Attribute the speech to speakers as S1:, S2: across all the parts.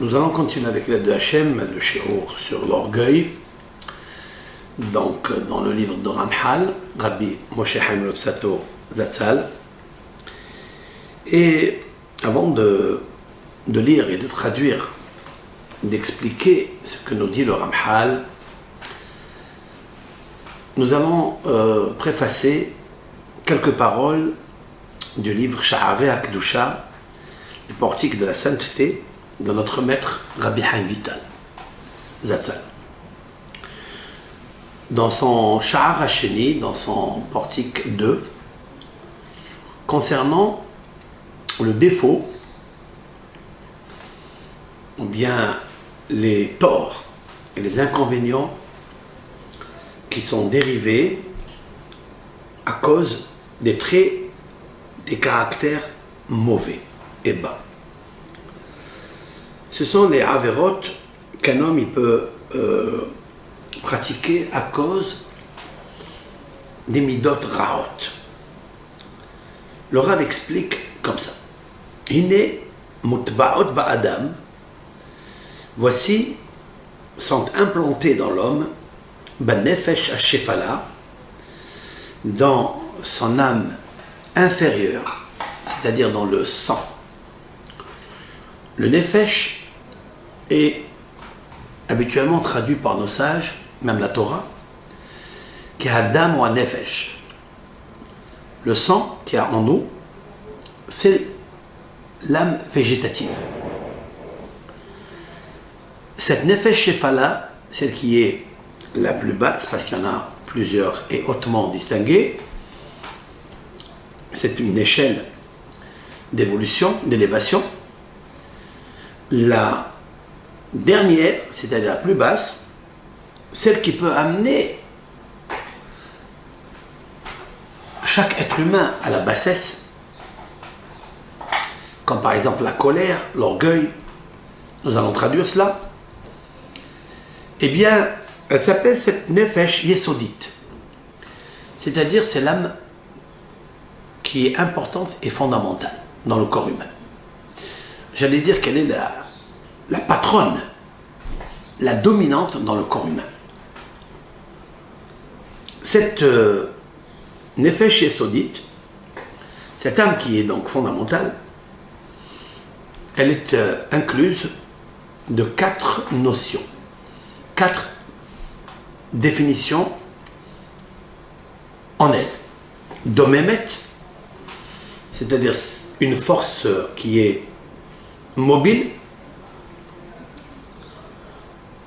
S1: Nous allons continuer avec l'aide de Hachem, le shiur sur l'orgueil. Donc, dans le livre de Ramchal, Rabbi Moshe Chaim Luzzatto Zatzal. Et avant de lire et de traduire, d'expliquer ce que nous dit le Ramchal, nous allons préfacer quelques paroles du livre Sha'arei HaKdusha, les portiques de la sainteté, de notre maître Rabbi Chaim Vital Zatzal. Dans son Sha'ar HaSheni, dans son portique 2, concernant le défaut ou bien les torts et les inconvénients qui sont dérivés à cause des traits, des caractères mauvais et bas. Ce sont les averot qu'un homme il peut pratiquer à cause des midot raot. Le Rav explique comme ça. Hine mutba'ot ba'adam, voici sont implantés dans l'homme banefesh hashefala, dans son âme inférieure, c'est-à-dire dans le sang. Le nefesh est habituellement traduit par nos sages, même la Torah, qui a dam ou un nefesh. Le sang qu'il y a en nous, c'est l'âme végétative. Cette nefesh shefala, celle qui est la plus basse, parce qu'il y en a plusieurs et hautement distinguées, c'est une échelle d'évolution, d'élévation. La dernière, c'est-à-dire la plus basse, celle qui peut amener chaque être humain à la bassesse, comme par exemple la colère, l'orgueil, nous allons traduire cela, eh bien, elle s'appelle cette nefesh yesodite, c'est-à-dire c'est l'âme qui est importante et fondamentale dans le corps humain. J'allais dire qu'elle est la patronne, la dominante dans le corps humain. Cette nefesh yesodite, cette âme qui est donc fondamentale, elle est incluse de 4 notions, 4 définitions en elle. Domémet, c'est-à-dire une force qui est mobile.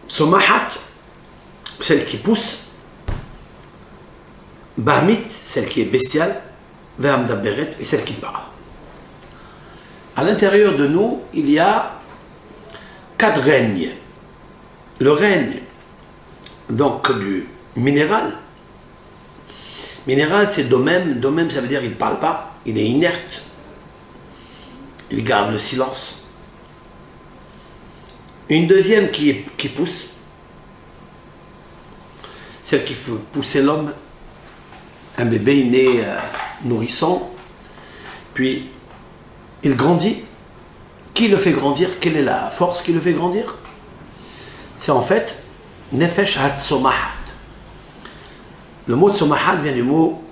S1: Somahat, celle qui pousse. Bahmit, celle qui est bestiale. Ve'amdaberet, et celle qui parle. À l'intérieur de nous, il y a 4 règnes. Le règne donc du minéral. Minéral, c'est domème. Domème, ça veut dire qu'il ne parle pas, il est inerte. Il garde le silence. Une deuxième qui pousse, celle qui fait pousser l'homme. Un bébé il naît nourrisson, puis il grandit. Qui le fait grandir? Quelle est la force qui le fait grandir? C'est en fait nefesh hat-somahat. Le mot somahat vient du mot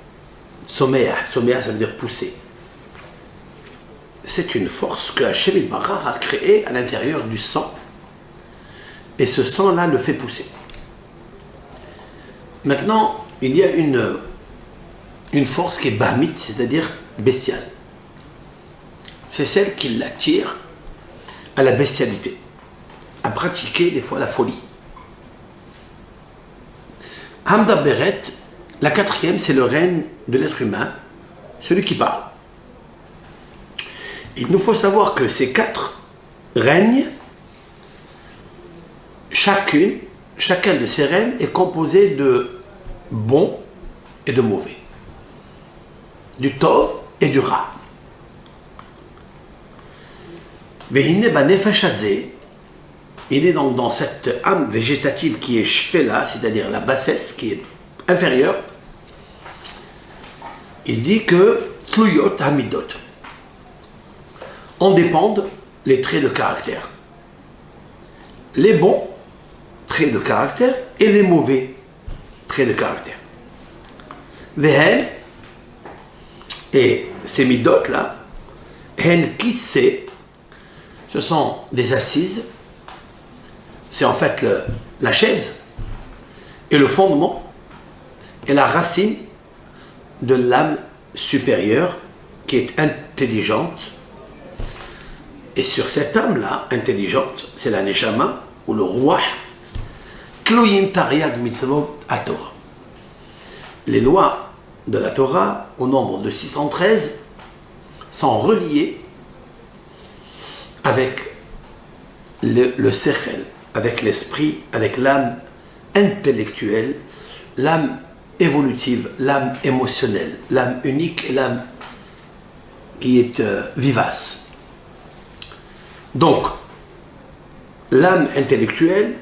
S1: someah. Someah, ça veut dire pousser. C'est une force que Hachem Barach a créée à l'intérieur du sang. Et ce sang-là le fait pousser. Maintenant, il y a une force qui est bahmite, c'est-à-dire bestiale. C'est celle qui l'attire à la bestialité, à pratiquer des fois la folie. Hamda Beret, la 4e, c'est le règne de l'être humain, celui qui parle. Il nous faut savoir que ces 4 règnes, chacun de ces règnes est composé de bon et de mauvais, du tov et du ra. Vehine banefesh hazeh, il est donc dans cette âme végétative qui est shfela, c'est-à-dire la bassesse qui est inférieure. Il dit que tluyot hamidot, en dépendent les traits de caractère. les bons traits de caractère et les mauvais traits de caractère. Vehen, et ces midotes là, hen kissé, ce sont des assises, c'est en fait la chaise et le fondement et la racine de l'âme supérieure qui est intelligente. Et sur cette âme-là, intelligente, c'est la neshama ou le roi, tloyim tariag mitzvot atorah. Les lois de la Torah, au nombre de 613, sont reliées avec le sechel, avec l'esprit, avec l'âme intellectuelle, l'âme évolutive, l'âme émotionnelle, l'âme unique et l'âme qui est vivace. Donc, l'âme intellectuelle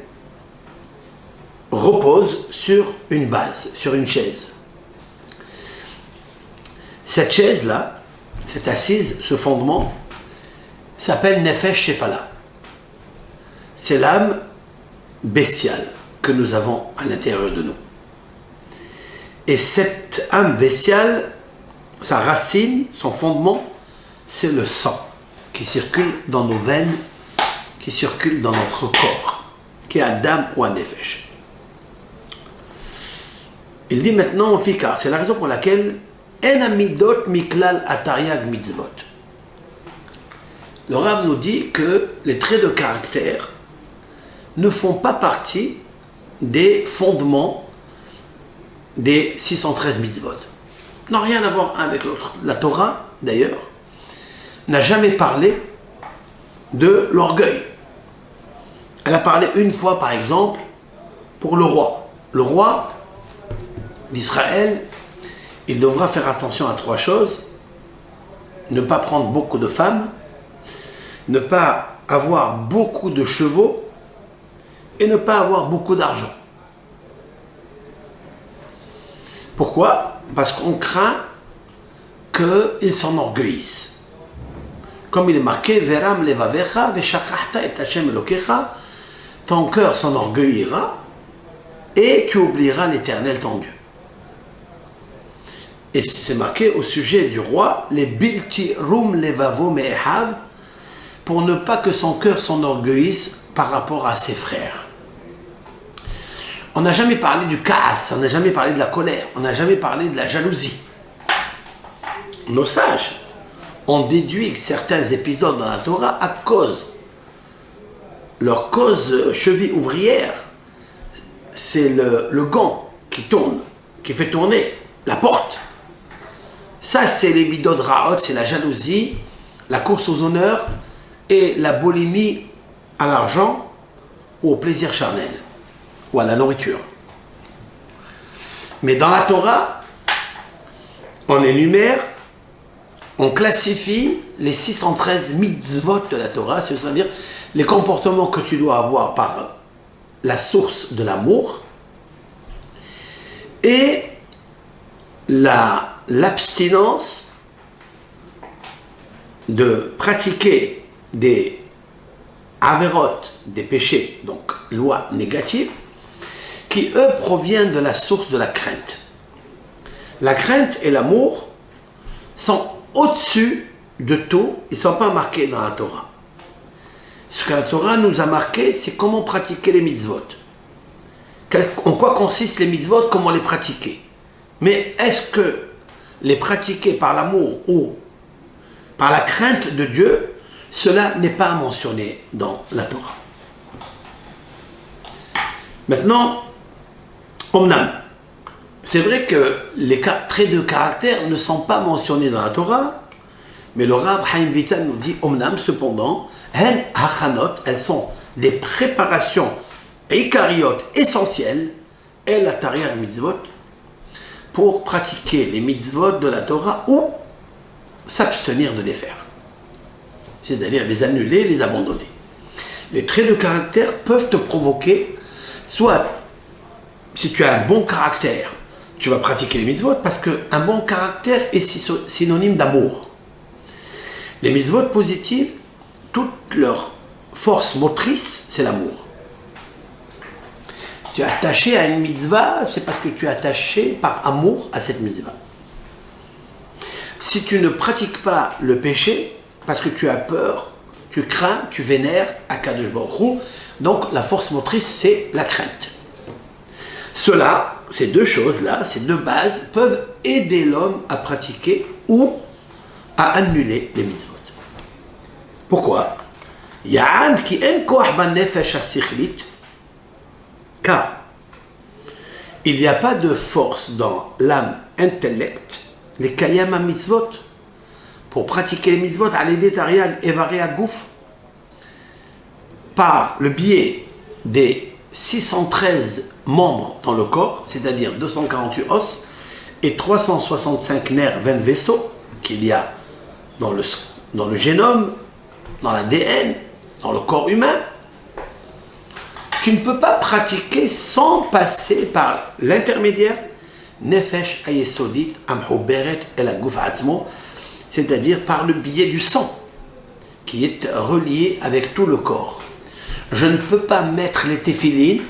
S1: repose sur une base, sur une chaise. Cette chaise-là, cette assise, ce fondement, s'appelle Nefesh Shefala. C'est l'âme bestiale que nous avons à l'intérieur de nous. Et cette âme bestiale, sa racine, son fondement, c'est le sang qui circule dans nos veines, qui circule dans notre corps, qui est Adam ou un Nefesh. Il dit maintenant, Fikar, c'est la raison pour laquelle En amidot miklal atariag mitzvot. Le Rav nous dit que les traits de caractère ne font pas partie des fondements des 613 mitzvot. N'ont rien à voir un avec l'autre. La Torah, d'ailleurs, n'a jamais parlé de l'orgueil. Elle a parlé une fois, par exemple, pour le roi. Le roi d'Israël, il devra faire attention à 3 choses. Ne pas prendre beaucoup de femmes, ne pas avoir beaucoup de chevaux et ne pas avoir beaucoup d'argent. Pourquoi? Parce qu'on craint qu'ils s'enorgueillissent. Comme il est marqué, Veram levavecha veshachachta et Hashem elokecha, ton cœur s'enorgueillira et tu oublieras l'Éternel ton Dieu. Et c'est marqué au sujet du roi, les bilti rum levavo me'ehav, pour ne pas que son cœur s'enorgueillisse par rapport à ses frères. On n'a jamais parlé du kaas, on n'a jamais parlé de la colère, on n'a jamais parlé de la jalousie. Nos sages ont déduit certains épisodes dans la Torah à cause. Leur cause cheville ouvrière, c'est le gant qui tourne, qui fait tourner la porte. Ça, c'est les midot ra'ot, c'est la jalousie, la course aux honneurs et la boulimie à l'argent ou au plaisir charnel ou à la nourriture. Mais dans la Torah, on énumère, on classifie les 613 mitzvot de la Torah, c'est-à-dire les comportements que tu dois avoir par la source de l'amour et l'abstinence de pratiquer des avérotes, des péchés, donc lois négatives, qui eux proviennent de la source de la crainte. La crainte et l'amour sont au-dessus de tout, ils ne sont pas marqués dans la Torah. Ce que la Torah nous a marqué, c'est comment pratiquer les mitzvot. En quoi consistent les mitzvot, comment les pratiquer. Mais est-ce que les pratiquer par l'amour ou par la crainte de Dieu, cela n'est pas mentionné dans la Torah. Maintenant, Omnam, c'est vrai que les traits de caractère ne sont pas mentionnés dans la Torah, mais le Rav Chaim Vital nous dit Omnam, cependant, elles sont des préparations ikariotes essentielles, et la Tariag mitzvot, pour pratiquer les mitzvot de la Torah ou s'abstenir de les faire. C'est-à-dire les annuler, les abandonner. Les traits de caractère peuvent te provoquer, soit si tu as un bon caractère, tu vas pratiquer les mitzvot parce qu'un bon caractère est synonyme d'amour. Les mitzvot positives, toute leur force motrice, c'est l'amour. tu es attaché à une mitzvah, c'est parce que tu es attaché par amour à cette mitzvah. Si tu ne pratiques pas le péché, parce que tu as peur, tu crains, tu vénères Akadosh Baruch Hu, donc la force motrice, c'est la crainte. Cela, ces deux choses-là, ces deux bases, peuvent aider l'homme à pratiquer ou à annuler les mitzvot. Pourquoi? Car il n'y a pas de force dans l'âme intellect, les kayama mitzvot, pour pratiquer les mitzvot, à l'aider Tarian Evaré à Gouf, par le biais des 613 membres dans le corps, c'est-à-dire 248 os et 365 nerfs, 20 vaisseaux qu'il y a dans le génome, dans l'ADN, dans le corps humain. Tu ne peux pas pratiquer sans passer par l'intermédiaire Nefesh Ayesodit Amhouberet El Agouf Atzmo, c'est-à-dire par le biais du sang qui est relié avec tout le corps. Je ne peux pas mettre les téphilines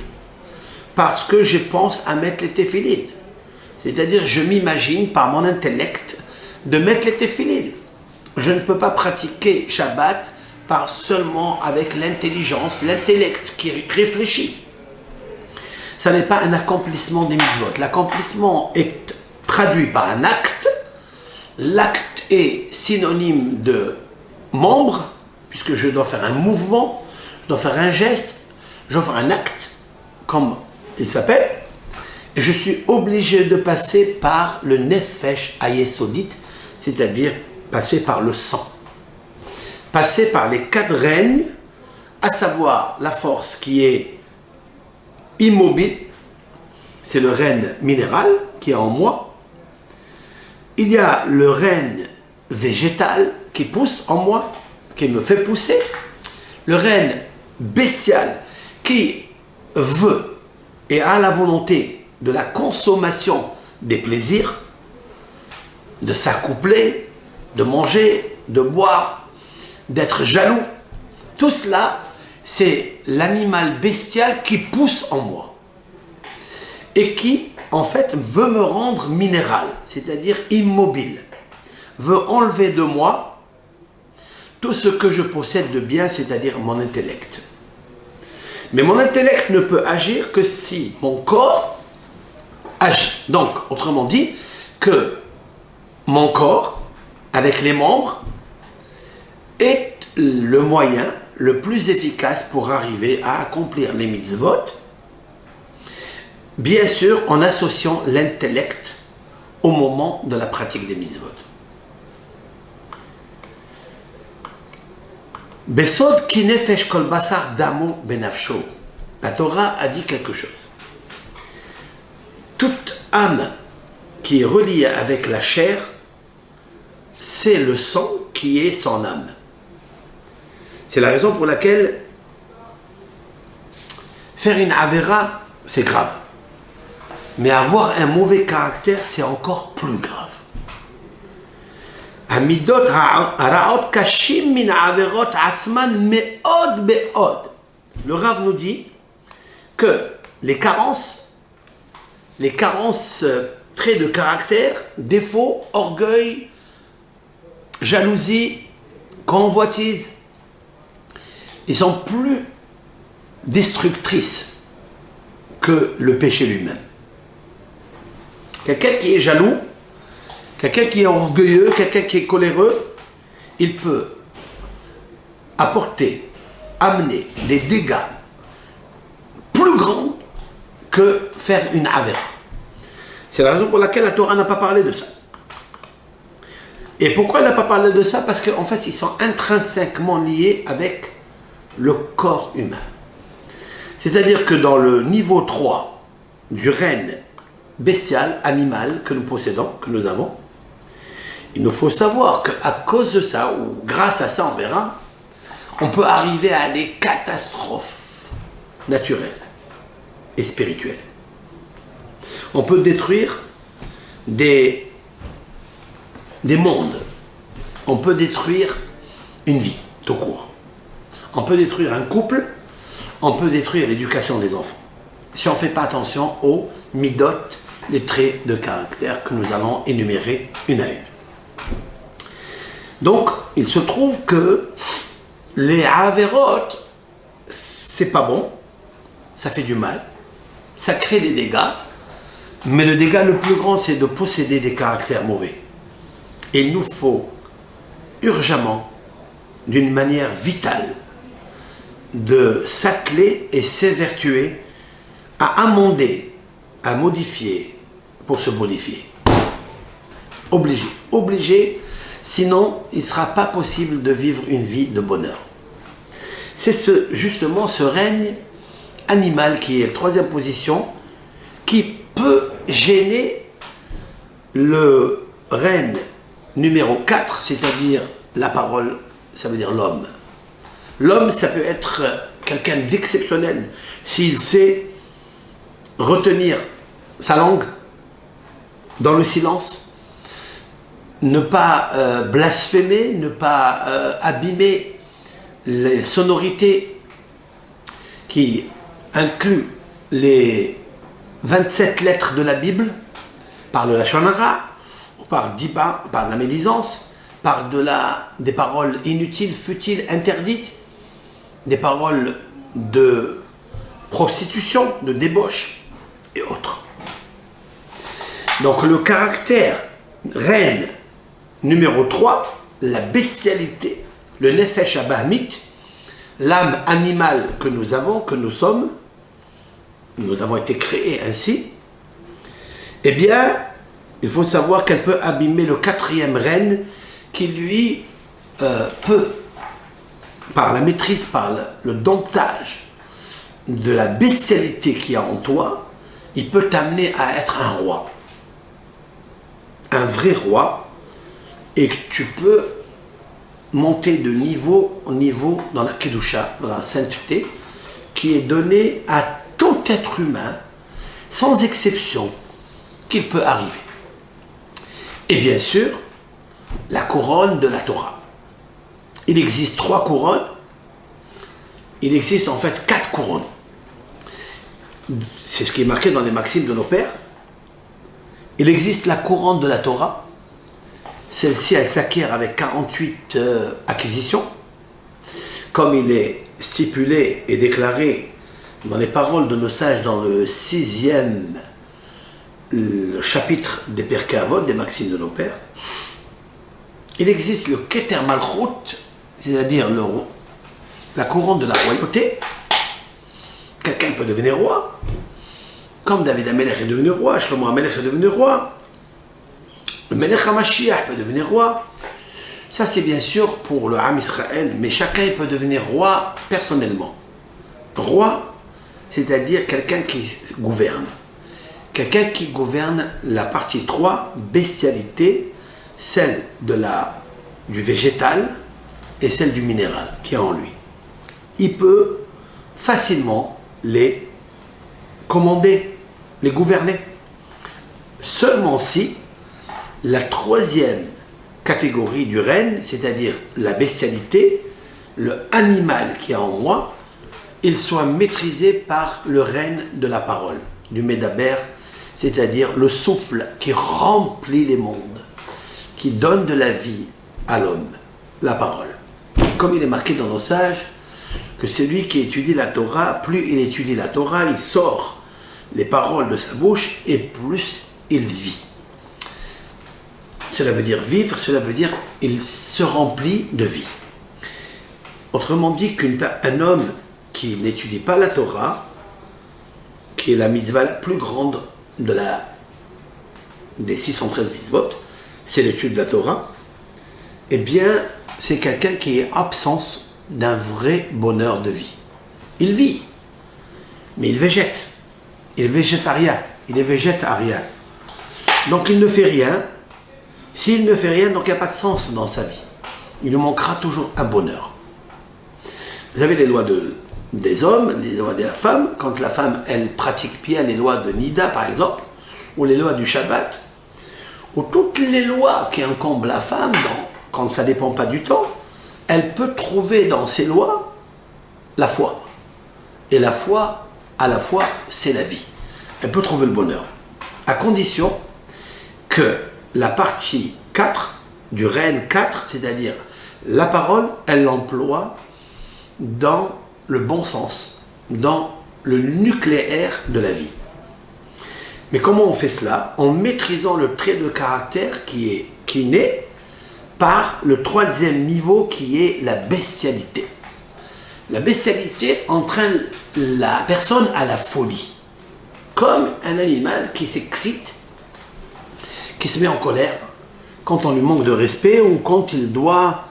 S1: parce que je pense à mettre les téphilines. C'est-à-dire, je m'imagine par mon intellect de mettre les téphilines. Je ne peux pas pratiquer Shabbat par seulement avec l'intelligence, l'intellect qui réfléchit. Ça n'est pas un accomplissement des mitzvot. L'accomplissement est traduit par un acte. L'acte est synonyme de membre, puisque je dois faire un mouvement, je dois faire un geste, je dois faire un acte, comme il s'appelle, et je suis obligé de passer par le nefesh ayesodit, c'est-à-dire passer par le sang. Passer par les quatre règnes, à savoir la force qui est immobile, c'est le règne minéral qui est en moi. Il y a le règne végétal qui pousse en moi, qui me fait pousser. Le règne bestial qui veut et a la volonté de la consommation des plaisirs, de s'accoupler, de manger, de boire, d'être jaloux. Tout cela, c'est l'animal bestial qui pousse en moi et qui, en fait, veut me rendre minéral, c'est-à-dire immobile, veut enlever de moi tout ce que je possède de bien, c'est-à-dire mon intellect. Mais mon intellect ne peut agir que si mon corps agit. Donc, autrement dit, que mon corps, avec les membres, est le moyen le plus efficace pour arriver à accomplir les mitzvot, bien sûr en associant l'intellect au moment de la pratique des mitzvot. Besod ki nefesh kol basar damo benafsho. La Torah a dit quelque chose. Toute âme qui est reliée avec la chair, c'est le sang qui est son âme. C'est la raison pour laquelle faire une avéra, c'est grave. Mais avoir un mauvais caractère, c'est encore plus grave. Amidot ha'araot kashim min averot atzman me'od be'od. Le Rav nous dit que les carences, traits de caractère, défauts, orgueil, jalousie, convoitise, ils sont plus destructrices que le péché lui-même. Quelqu'un qui est jaloux, quelqu'un qui est orgueilleux, quelqu'un qui est coléreux, il peut amener des dégâts plus grands que faire une avéra. C'est la raison pour laquelle la Torah n'a pas parlé de ça. Et pourquoi elle n'a pas parlé de ça? Parce qu'en fait, ils sont intrinsèquement liés avec le corps humain. C'est-à-dire que dans le niveau 3 du règne bestial, animal que nous possédons, que nous avons, il nous faut savoir qu'à cause de ça, ou grâce à ça, on verra, on peut arriver à des catastrophes naturelles et spirituelles. On peut détruire des mondes. On peut détruire une vie, tout court. On peut détruire un couple, on peut détruire l'éducation des enfants. si on ne fait pas attention aux midot, les traits de caractère que nous allons énumérer une à une. Donc, il se trouve que les averot, c'est pas bon, ça fait du mal, ça crée des dégâts, mais le dégât le plus grand, c'est de posséder des caractères mauvais. Et il nous faut urgemment, d'une manière vitale, de s'atteler et s'évertuer à amender, à modifier pour se bonifier. Obligé, obligé, sinon il ne sera pas possible de vivre une vie de bonheur. C'est justement ce règne animal qui est la troisième position qui peut gêner le règne numéro 4, c'est-à-dire la parole, ça veut dire l'homme. L'homme, ça peut être quelqu'un d'exceptionnel s'il sait retenir sa langue dans le silence, ne pas blasphémer, ne pas abîmer les sonorités qui incluent les 27 lettres de la Bible par le lashon hara, ou par diba, par la médisance, par des paroles inutiles, futiles, interdites, des paroles de prostitution, de débauche et autres. Donc le caractère reine numéro 3, la bestialité, le nefesh abahmit, l'âme animale que nous avons, que nous sommes, nous avons été créés ainsi, eh bien, il faut savoir qu'elle peut abîmer le quatrième règne qui lui peut, par la maîtrise, par le domptage de la bestialité qu'il y a en toi, il peut t'amener à être un roi. Un vrai roi, et que tu peux monter de niveau en niveau dans la Kedusha, dans la sainteté, qui est donnée à tout être humain, sans exception, qu'il peut arriver. Et bien sûr, la couronne de la Torah. Il existe 3 couronnes, il existe en fait 4 couronnes. C'est ce qui est marqué dans les maximes de nos pères. Il existe la couronne de la Torah. Celle-ci, elle s'acquiert avec 48 acquisitions, comme il est stipulé et déclaré dans les paroles de nos sages dans le 6e chapitre des Pirkei Avot, des maximes de nos pères. Il existe le Keter Malchut, c'est-à-dire la couronne de la royauté. Quelqu'un peut devenir roi, comme David HaMelech est devenu roi, Shlomo HaMelech est devenu roi, le Melech HaMashiach peut devenir roi. Ça c'est bien sûr pour le Ham Israël, mais chacun peut devenir roi personnellement. Roi, c'est-à-dire quelqu'un qui gouverne. Quelqu'un qui gouverne la partie 3, bestialité, celle du végétal et celle du minéral qui est en lui. Il peut facilement les commander, les gouverner. Seulement si la 3e catégorie du règne, c'est-à-dire la bestialité, le animal qui est en moi, il soit maîtrisé par le règne de la parole, du Médaber, c'est-à-dire le souffle qui remplit les mondes, qui donne de la vie à l'homme, la parole. Comme il est marqué dans nos sages, que celui qui étudie la Torah, plus il étudie la Torah, il sort les paroles de sa bouche et plus il vit. Cela veut dire vivre, cela veut dire il se remplit de vie. Autrement dit qu'un homme qui n'étudie pas la Torah, qui est la mitzvah la plus grande des 613 mitzvot, c'est l'étude de la Torah, eh bien, c'est quelqu'un qui est absence d'un vrai bonheur de vie. Il vit, mais il végète. Il est végétarien, il est végétarien. Donc il ne fait rien. S'il ne fait rien, donc il n'y a pas de sens dans sa vie. Il lui manquera toujours un bonheur. Vous avez les lois des hommes, les lois de la femme. Quand la femme, elle pratique bien les lois de Nida, par exemple, ou les lois du Shabbat, ou toutes les lois qui incombent la femme, quand ça ne dépend pas du temps, elle peut trouver dans ces lois la foi. Et la foi, à la fois, c'est la vie. Elle peut trouver le bonheur, à condition que la partie 4 du règne 4, c'est-à-dire la parole, elle l'emploie dans le bon sens, dans le nucléaire de la vie. Mais comment on fait cela? En maîtrisant le trait de caractère qui naît par le troisième niveau qui est la bestialité. La bestialité entraîne la personne à la folie, comme un animal qui s'excite, qui se met en colère quand on lui manque de respect ou quand il doit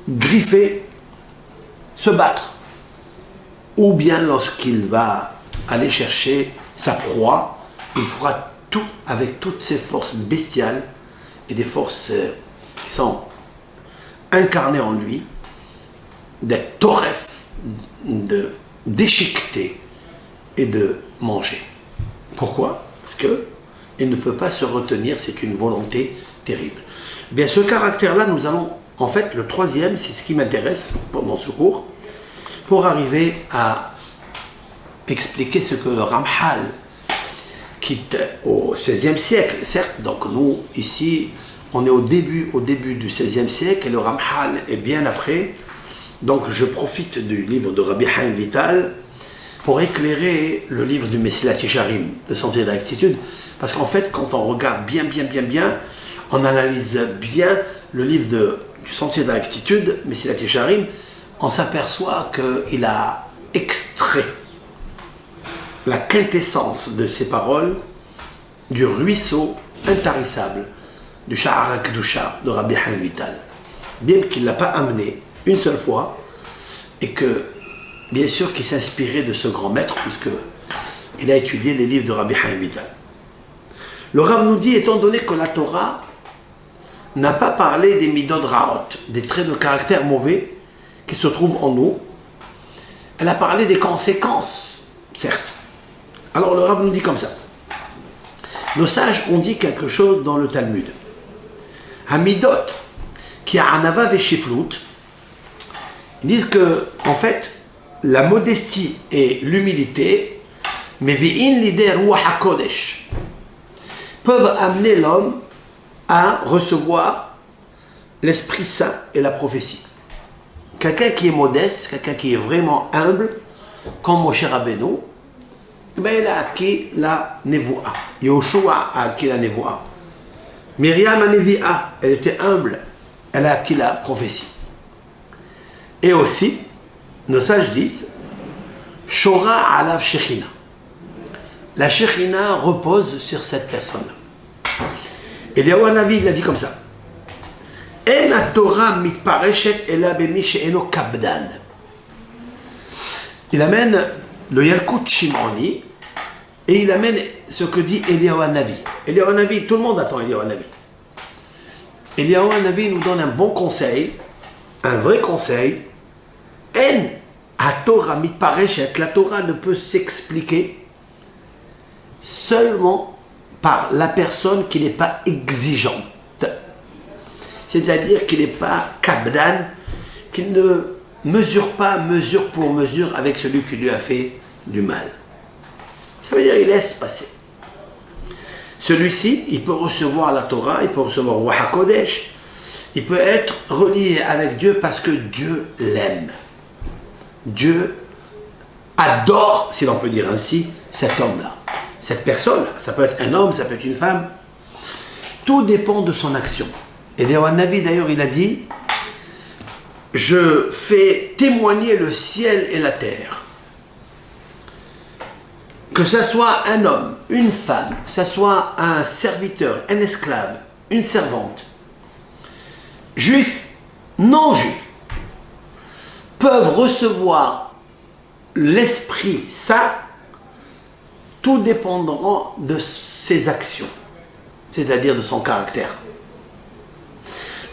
S1: griffer, se battre, ou bien lorsqu'il va aller chercher sa proie, il fera tout avec toutes ses forces bestiales et des forces qui sont incarnées en lui, d'être toref, de déchiqueter et de manger. Pourquoi? Parce qu'il ne peut pas se retenir, c'est une volonté terrible. Bien, ce caractère-là, nous allons, en fait, le troisième, c'est ce qui m'intéresse pendant ce cours, pour arriver à expliquer ce que le Ramhal, quitte au XVIe siècle, certes, donc nous, ici, on est au début du XVIe siècle, et le Ramhal est bien après, donc je profite du livre de Rabbi Haim Vital pour éclairer le livre du Mesilat Yesharim, le Sentier de la Rectitude, parce qu'en fait, quand on regarde bien, on analyse bien le livre du Sentier de la Rectitude, Mesilat Yesharim, on s'aperçoit qu'il a extrait la quintessence de ces paroles du ruisseau intarissable du Sha'ar HaKedusha de Rabbi Haim Vital, bien qu'il ne l'a pas amené une seule fois, et que, bien sûr, qu'il s'inspirait de ce grand maître, puisqu'il a étudié les livres de Rabbi Haim Vital. Le Rav nous dit, étant donné que la Torah n'a pas parlé des midot ra'ot, des traits de caractère mauvais qui se trouvent en nous, elle a parlé des conséquences, certes. Alors le Rav nous dit comme ça. Nos sages ont dit quelque chose dans le Talmud. Hamidot, qui a anava veshiflut, ils disent que, en fait, la modestie et l'humilité, mevi'in l'idée ruach hakodesh, peuvent amener l'homme à recevoir l'Esprit Saint et la prophétie. Quelqu'un qui est modeste, quelqu'un qui est vraiment humble, comme Moshe Rabbeinu, ben il a acquis la Nevoa. Yoshua a acquis la Nevoa. Myriam Anevi'a, elle était humble, elle a acquis la prophétie. Et aussi, nos sages disent, Shora alav Shechina. La Shechina repose sur cette personne. Eliyahu Hanavi, il a dit comme ça. En Torah mitpareshet ela bemi she'eno kabdan. Il amène le Yalkut Shimoni et il amène ce que dit Eliyahu Hanavi. Eliyahu Hanavi, tout le monde attend Eliyahu Hanavi. Eliyahu Hanavi nous donne un bon conseil, un vrai conseil. En Torah mitpareshet, la Torah ne peut s'expliquer seulement par la personne qui n'est pas exigeante. C'est-à-dire qu'il n'est pas kabdan, qu'il ne mesure pas mesure pour mesure avec celui qui lui a fait du mal. Ça veut dire qu'il laisse passer. Celui-ci, il peut recevoir la Torah, il peut recevoir Ruach HaKodesh, il peut être relié avec Dieu parce que Dieu l'aime. Dieu adore, si l'on peut dire ainsi, cet homme-là. Cette personne, ça peut être un homme, ça peut être une femme. Tout dépend de son action. Et Eliyahu Hanavi, d'ailleurs, il a dit, je fais témoigner le ciel et la terre. Que ce soit un homme, une femme, que ce soit un serviteur, un esclave, une servante, juif, non juif, peuvent recevoir l'Esprit Saint, tout dépendant de ses actions, c'est-à-dire de son caractère.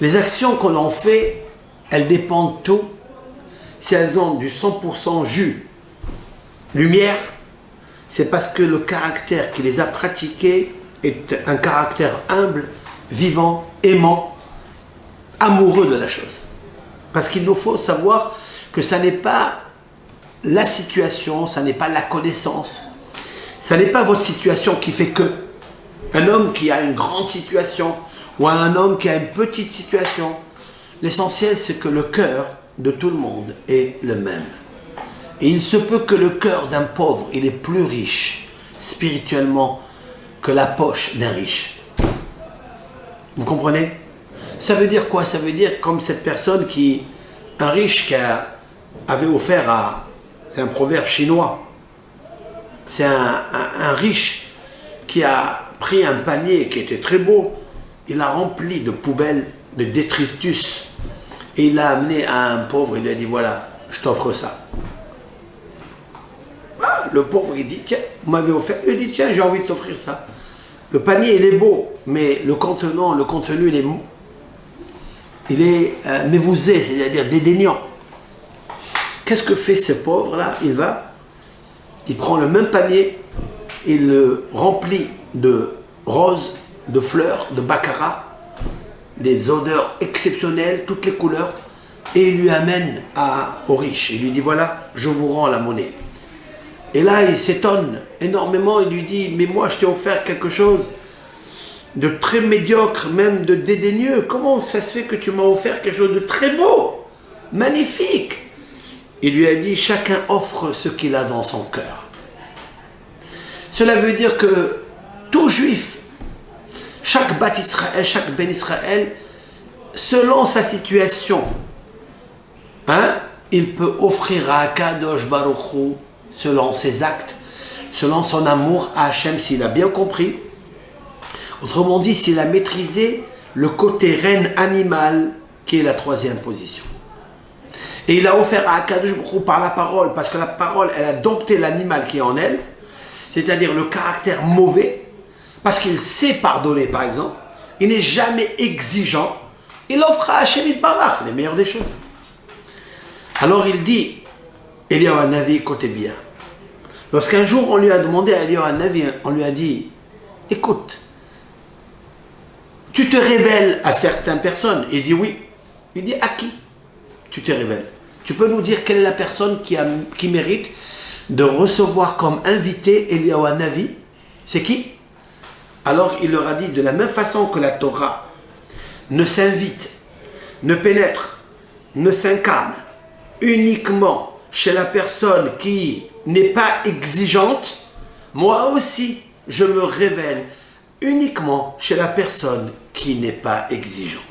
S1: Les actions que l'on fait, elles dépendent tout. Si elles ont du 100% jus, lumière, c'est parce que le caractère qui les a pratiquées est un caractère humble, vivant, aimant, amoureux de la chose. Parce qu'il nous faut savoir que ça n'est pas la situation, ça n'est pas la connaissance. Ça n'est pas votre situation qui fait que. Un homme qui a une grande situation ou un homme qui a une petite situation. L'essentiel, c'est que le cœur de tout le monde est le même. Et il se peut que le cœur d'un pauvre, il est plus riche spirituellement que la poche d'un riche. Vous comprenez? Ça veut dire quoi? Ça veut dire comme cette personne qui, un riche qui avait offert à, c'est un proverbe chinois, c'est un riche qui a pris un panier qui était très beau, il l'a rempli de poubelles, de détritus, et il l'a amené à un pauvre, il lui a dit voilà, je t'offre ça. Ah, le pauvre il dit tiens, vous m'avez offert, il lui dit tiens, j'ai envie de t'offrir ça. Le panier il est beau, mais le contenu il est mévousé, c'est-à-dire dédaignant. Qu'est-ce que fait ce pauvre-là? Il prend le même panier, il le remplit de roses, de fleurs, de baccarat, des odeurs exceptionnelles, toutes les couleurs, et il lui amène au riche. Il lui dit voilà, je vous rends la monnaie. Et là, il s'étonne énormément, il lui dit mais moi je t'ai offert quelque chose de très médiocre, même de dédaigneux. Comment ça se fait que tu m'as offert quelque chose de très beau, magnifique? Il lui a dit chacun offre ce qu'il a dans son cœur. Cela veut dire que tout juif, chaque Bat Israël, chaque Ben Israël, selon sa situation, il peut offrir à Kadosh Baruch Hu, selon ses actes, selon son amour à Hachem, s'il a bien compris. Autrement dit, s'il a maîtrisé le côté reine animal, qui est la troisième position. Et il a offert à Kadosh Baruch Hu par la parole, parce que la parole, elle a dompté l'animal qui est en elle, c'est-à-dire le caractère mauvais, parce qu'il sait pardonner, par exemple, il n'est jamais exigeant, il offre à Hachem Yitbarach les meilleures des choses. Alors il dit, Eliyahu Hanavi, écoutez bien, lorsqu'un jour on lui a demandé à Eliyahu Hanavi, on lui a dit, écoute, tu te révèles à certaines personnes? Il dit oui. Il dit à qui tu te révèles? Tu peux nous dire quelle est la personne qui mérite de recevoir comme invité Eliyahu Hanavi? C'est qui? Alors il leur a dit, de la même façon que la Torah ne s'invite, ne pénètre, ne s'incarne uniquement chez la personne qui n'est pas exigeante, moi aussi je me révèle uniquement chez la personne qui n'est pas exigeante.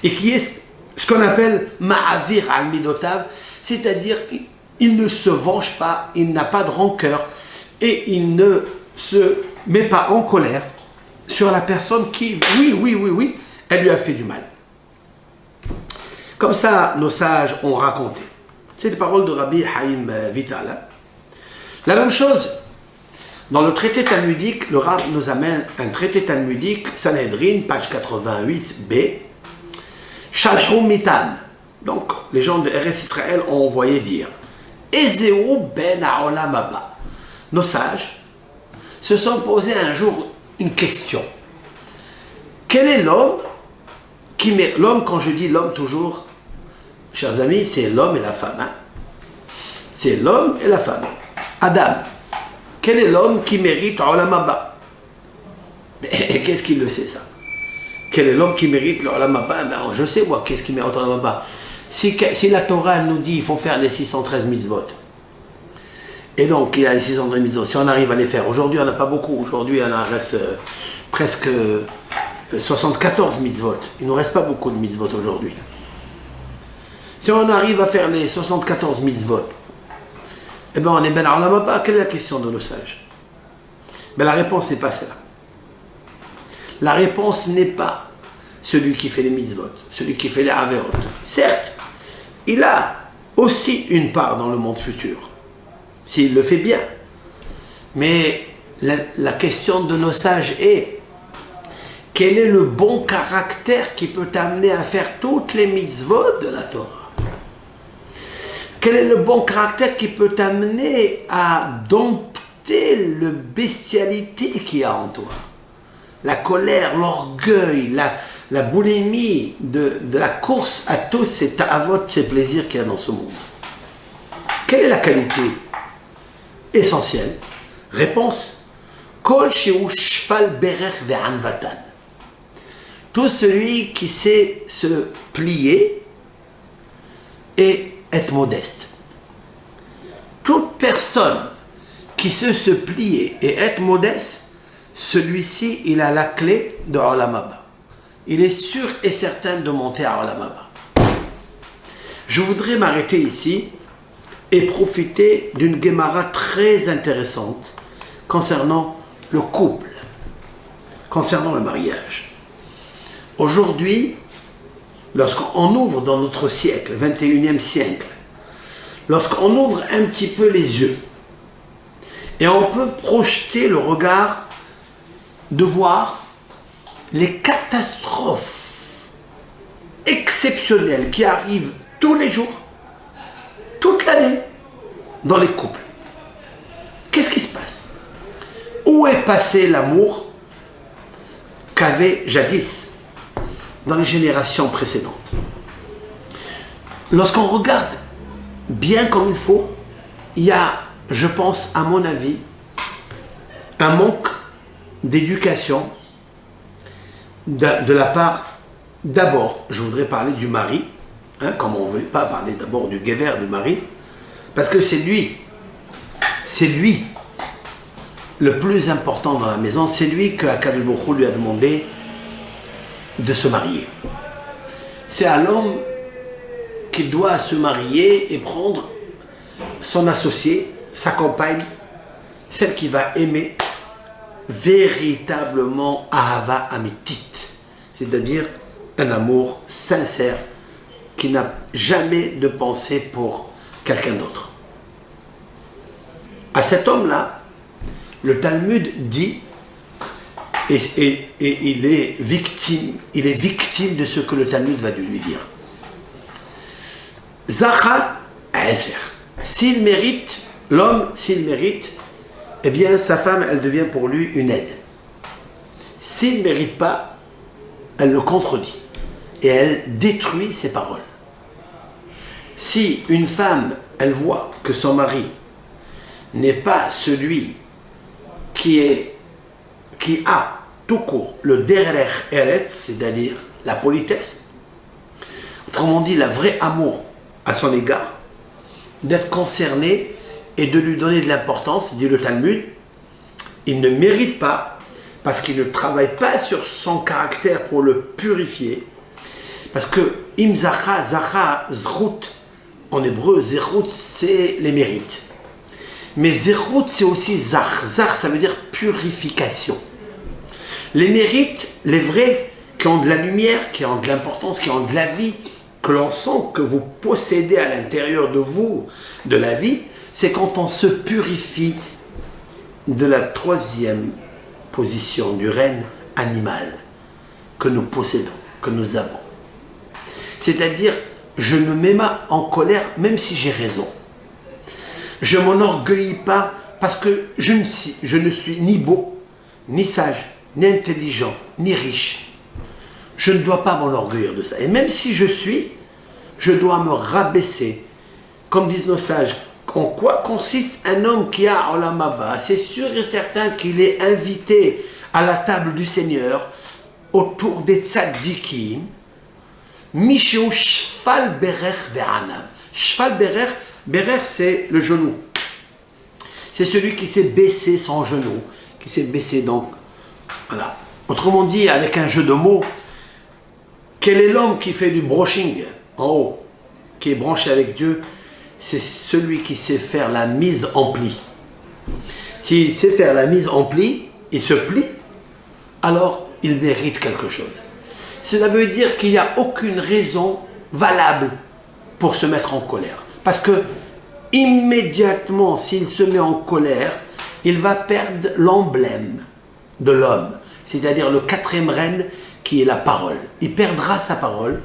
S1: Et qui est ce qu'on appelle Ma'avir al-Midotav, c'est-à-dire il ne se venge pas, il n'a pas de rancœur et il ne se met pas en colère sur la personne qui, oui, elle lui a fait du mal. Comme ça, nos sages ont raconté. C'est les paroles de Rabbi Haïm Vital. La même chose, dans le traité talmudique, le Rav nous amène un traité talmudique, Sanhedrin, page 88b, Shalhum Mitam. Donc, les gens de RS Israël ont envoyé dire, Ezeu ben haolam haba. Nos sages se sont posés un jour une question. Quel est l'homme qui mérite? L'homme, quand je dis l'homme toujours, chers amis, c'est l'homme et la femme. C'est l'homme et la femme. Adam. Quel est l'homme qui mérite Olam Haba? Et qu'est-ce qu'il le sait ça? Quel est l'homme qui mérite l'Olam Haba? Ben, je sais moi qu'est-ce qui mérite l'Olam Haba. Si la Torah nous dit qu'il faut faire les 613 mitzvot, et donc il y a les 613 mitzvot, si on arrive à les faire, aujourd'hui on n'a pas beaucoup, aujourd'hui il en reste presque 74 mitzvot, il ne nous reste pas beaucoup de mitzvot aujourd'hui. Si on arrive à faire les 74 mitzvot, eh bien on est ben Olam Haba. Quelle est la question de nos sages? Ben, la réponse n'est pas celle-là. La réponse n'est pas celui qui fait les mitzvot, celui qui fait les averot. Certes, il a aussi une part dans le monde futur, s'il le fait bien. Mais la question de nos sages est, quel est le bon caractère qui peut t'amener à faire toutes les mitzvot de la Torah? Quel est le bon caractère qui peut t'amener à dompter la bestialité qu'il y a en toi? La colère, l'orgueil, la boulimie de la course à tous ces ta'avot, ces plaisirs qu'il y a dans ce monde. Quelle est la qualité essentielle? Réponse: Kol sheu shfal berech ve'anvatan. Tout celui qui sait se plier et être modeste. Toute personne qui sait se plier et être modeste, celui-ci, il a la clé de Olam Haba. Il est sûr et certain de monter à Olam Haba. Je voudrais m'arrêter ici et profiter d'une Gemara très intéressante concernant le couple, concernant le mariage. Aujourd'hui, lorsqu'on ouvre dans notre siècle, 21e siècle, lorsqu'on ouvre un petit peu les yeux, et on peut projeter le regard de voir les catastrophes exceptionnelles qui arrivent tous les jours, toute l'année, dans les couples. Qu'est-ce qui se passe? Où est passé l'amour qu'avait jadis, dans les générations précédentes? Lorsqu'on regarde bien comme il faut, il y a, je pense, à mon avis, un manque d'éducation de la part, d'abord, je voudrais parler du mari, comme on ne veut pas parler d'abord du gever, du mari, parce que c'est lui le plus important dans la maison, c'est lui que Akadosh Baruch Hu lui a demandé de se marier. C'est à l'homme qu'il doit se marier et prendre son associé, sa compagne, celle qui va aimer véritablement Ahava Amitit, c'est-à-dire un amour sincère qui n'a jamais de pensée pour quelqu'un d'autre. À cet homme-là, le Talmud dit, et il est victime de ce que le Talmud va lui dire. Zacha Ezer. S'il mérite, l'homme, s'il mérite, eh bien sa femme, elle devient pour lui une aide. S'il ne mérite pas, elle le contredit et elle détruit ses paroles. Si une femme, elle voit que son mari n'est pas celui qui a tout court le derech eretz, c'est-à-dire la politesse, autrement dit, le vrai amour à son égard, d'être concerné et de lui donner de l'importance, dit le Talmud, il ne mérite pas, parce qu'il ne travaille pas sur son caractère pour le purifier, parce que im zacha, zacha, zrut, en hébreu, zerut, c'est les mérites. Mais zerut, c'est aussi zach. Zach, ça veut dire purification. Les mérites, les vrais, qui ont de la lumière, qui ont de l'importance, qui ont de la vie, que l'on sent que vous possédez à l'intérieur de vous, de la vie, c'est quand on se purifie de la troisième position du règne animal que nous possédons, que nous avons. C'est-à-dire, je ne me mets pas en colère même si j'ai raison. Je ne m'enorgueillis pas parce que je ne suis ni beau, ni sage, ni intelligent, ni riche. Je ne dois pas m'enorgueillir de ça. Et même si je dois me rabaisser. Comme disent nos sages, en quoi consiste un homme qui a Olam Haba? C'est sûr et certain qu'il est invité à la table du Seigneur autour des tzaddikim. Mishou shfal berech ve'anav. Shfal berech, c'est le genou. C'est celui qui s'est baissé son genou, qui s'est baissé donc. Voilà. Autrement dit, avec un jeu de mots, quel est l'homme qui fait du brushing en haut, qui est branché avec Dieu? C'est celui qui sait faire la mise en pli. S'il sait faire la mise en pli, il se plie, alors il mérite quelque chose. Cela veut dire qu'il n'y a aucune raison valable pour se mettre en colère. Parce que immédiatement, s'il se met en colère, il va perdre l'emblème de l'homme, c'est-à-dire le quatrième règne qui est la parole. Il perdra sa parole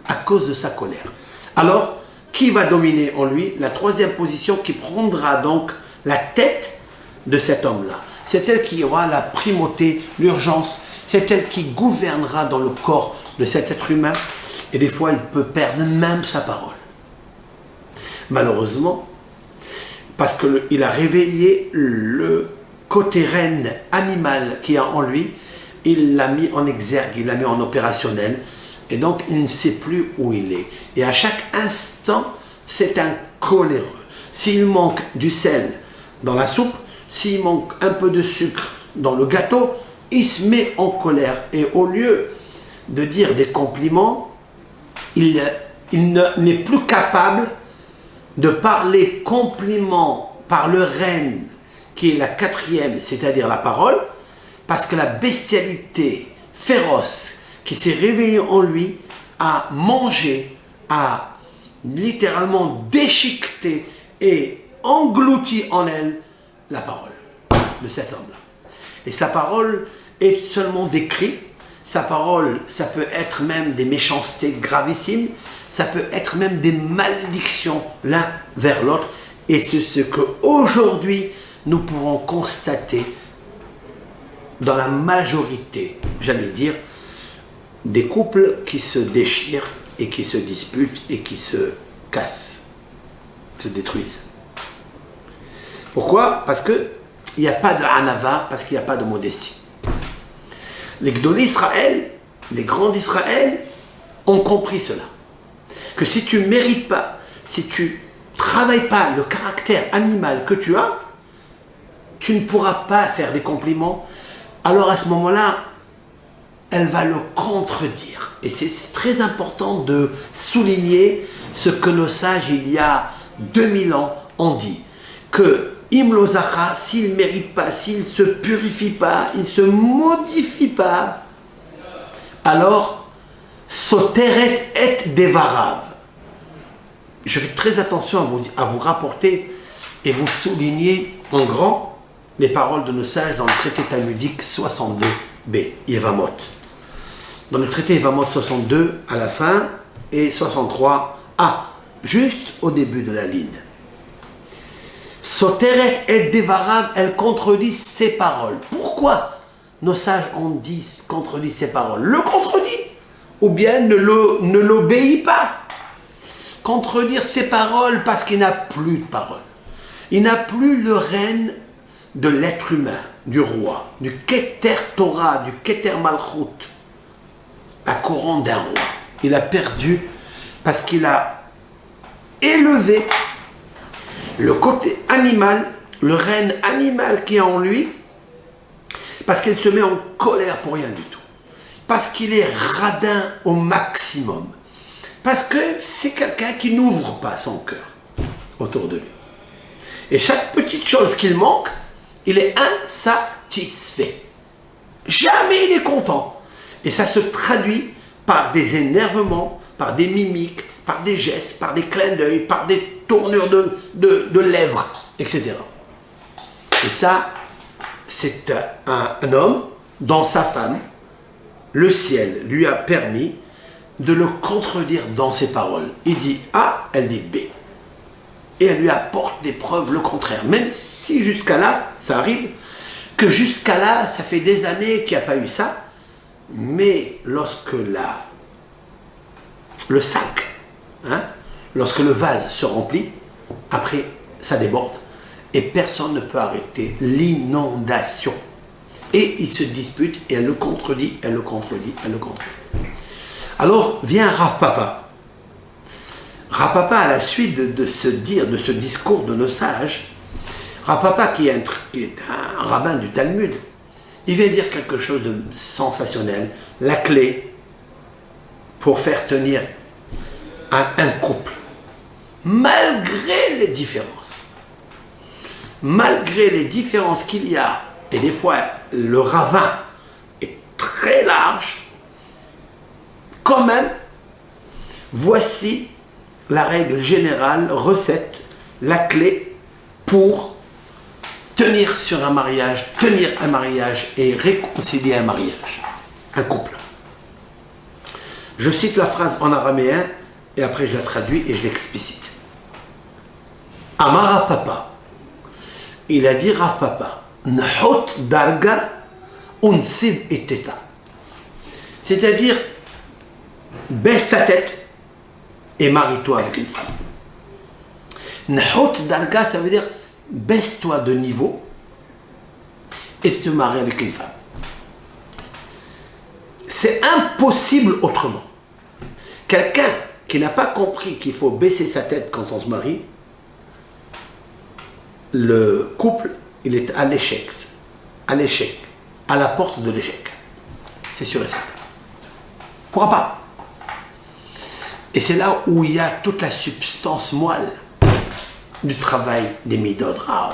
S1: à cause de sa colère. Alors, qui va dominer en lui? La troisième position qui prendra donc la tête de cet homme-là. C'est elle qui aura la primauté, l'urgence. C'est elle qui gouvernera dans le corps de cet être humain. Et des fois, il peut perdre même sa parole. Malheureusement, parce qu'il a réveillé le côté reine animal qu'il y a en lui, il l'a mis en exergue, il l'a mis en opérationnel, et donc il ne sait plus où il est. Et à chaque instant, c'est un coléreux. S'il manque du sel dans la soupe, s'il manque un peu de sucre dans le gâteau, il se met en colère. Et au lieu de dire des compliments, il n'est plus capable de parler compliments par le reine, qui est la quatrième, c'est-à-dire la parole, parce que la bestialité féroce qui s'est réveillée en lui a mangé, a littéralement déchiqueté et englouti en elle la parole de cet homme-là. Et sa parole est seulement des cris. Sa parole, ça peut être même des méchancetés gravissimes, ça peut être même des malédictions l'un vers l'autre. Et c'est ce qu'aujourd'hui nous pourrons constater dans la majorité, j'allais dire, des couples qui se déchirent et qui se disputent et qui se cassent, se détruisent. Pourquoi? Parce qu'il n'y a pas de anava, parce qu'il n'y a pas de modestie. Les Gdolé Israël, les grands d'Israël, ont compris cela. Que si tu ne mérites pas, si tu ne travailles pas le caractère animal que tu as, tu ne pourras pas faire des compliments. Alors à ce moment-là, elle va le contredire. Et c'est très important de souligner ce que nos sages, il y a 2000 ans, ont dit. Que Imlo Zacha, s'il ne mérite pas, s'il ne se purifie pas, il ne se modifie pas, alors Soteret et Devarav. Je fais très attention à vous rapporter et vous souligner en grand les paroles de nos sages dans le traité talmudique 62b, Yevamot. Dans le traité Yevamot 62, à la fin, et 63a, juste au début de la ligne. Soteret et Devarav, elle contredit ses paroles. Pourquoi nos sages ont dit contredit ses paroles? Le contredit, ou bien ne l'obéit pas. Contredire ses paroles parce qu'il n'a plus de parole. Il n'a plus le règne de l'être humain, du roi, du Keter Torah, du Keter Malchut, la couronne d'un roi. Il a perdu parce qu'il a élevé le côté animal, le règne animal qui est en lui, parce qu'il se met en colère pour rien du tout. Parce qu'il est radin au maximum. Parce que c'est quelqu'un qui n'ouvre pas son cœur autour de lui. Et chaque petite chose qu'il manque, il est insatisfait. Jamais il est content. Et ça se traduit par des énervements, par des mimiques, par des gestes, par des clins d'œil, par des tournures de lèvres, etc. Et ça, c'est un homme dont sa femme, le ciel, lui a permis de le contredire dans ses paroles. Il dit A, elle dit B. Et elle lui apporte des preuves le contraire. Même si jusqu'à là, ça arrive, que jusqu'à là, ça fait des années qu'il n'y a pas eu ça, mais lorsque le sac, lorsque le vase se remplit, après ça déborde, et personne ne peut arrêter l'inondation. Et il se dispute, et elle le contredit, elle le contredit, elle le contredit. Alors vient Rav Papa. Rav Papa, à la suite de ce discours de nos sages, Rav Papa, qui est un rabbin du Talmud, il vient dire quelque chose de sensationnel. La clé pour faire tenir un couple, malgré les différences qu'il y a, et des fois le ravin est très large, quand même, voici la règle générale, recette, la clé pour tenir sur un mariage, et réconcilier un mariage, un couple. Je cite la phrase en araméen et après je la traduis et je l'explicite. Amar Rav Papa, il a dit Rav Papa, Nhot darga unsib eteta. C'est-à-dire, baisse ta tête et marie-toi avec une femme. Nhot darga, ça veut dire baisse-toi de niveau et te maries avec une femme. C'est impossible autrement. Quelqu'un qui n'a pas compris qu'il faut baisser sa tête quand on se marie, le couple, il est à l'échec, à la porte de l'échec. C'est sûr et certain. Il ne pourra pas. Et c'est là où il y a toute la substance moelle du travail des midot de l'homme.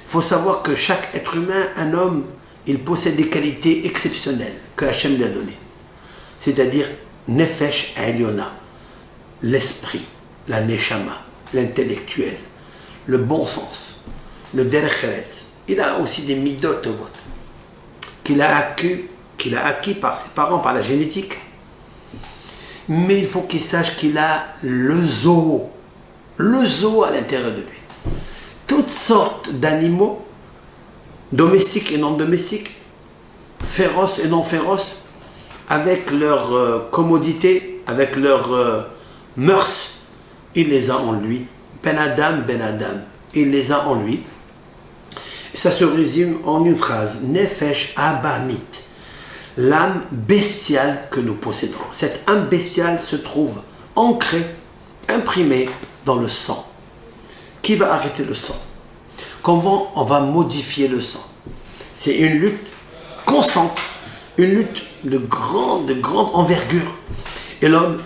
S1: Il faut savoir que chaque être humain, un homme, il possède des qualités exceptionnelles que Hachem lui a données. C'est-à-dire Nefesh Eliona, l'esprit, la Neshama, l'intellectuel, le bon sens, le Derech Eretz. Il a aussi des midot qu'il a acquis par ses parents, par la génétique. Mais il faut qu'il sache qu'il a le zoo à l'intérieur de lui. Toutes sortes d'animaux, domestiques et non domestiques, féroces et non féroces, avec leur commodité, avec leurs mœurs, il les a en lui. Ben Adam, il les a en lui. Et ça se résume en une phrase, Nefesh Abamit, l'âme bestiale que nous possédons. Cette âme bestiale se trouve ancrée, imprimée dans le sang. Qui va arrêter le sang? Comment on va modifier le sang? C'est une lutte constante, une lutte de grande envergure. Et l'homme,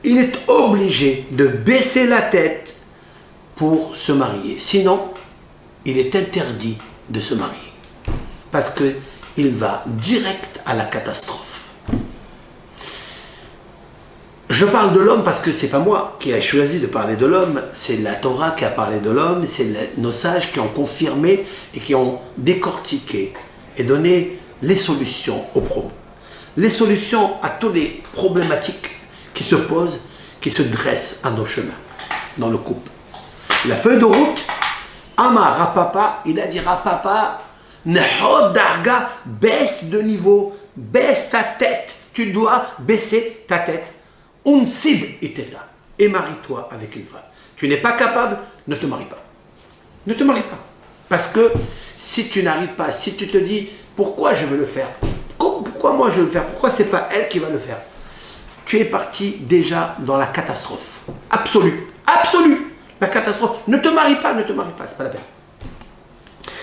S1: il est obligé de baisser la tête pour se marier. Sinon, il est interdit de se marier. Parce qu'il va direct à la catastrophe. Je parle de l'homme parce que c'est pas moi qui ai choisi de parler de l'homme, c'est la Torah qui a parlé de l'homme, c'est nos sages qui ont confirmé et qui ont décortiqué et donné les solutions aux problèmes. Les solutions à toutes les problématiques qui se posent, qui se dressent à nos chemins, dans le couple. La feuille de route, Amar Rapapa, il a dit Rapapa, Nehod Darga, baisse de niveau, baisse ta tête, tu dois baisser ta tête. Unsib iteta, et marie-toi avec une femme. Tu n'es pas capable, ne te marie pas. Ne te marie pas. Parce que si tu n'arrives pas, si tu te dis pourquoi je veux le faire, pourquoi moi je veux le faire, pourquoi c'est pas elle qui va le faire, tu es parti déjà dans la catastrophe. Absolue. La catastrophe. Ne te marie pas, c'est pas la peine.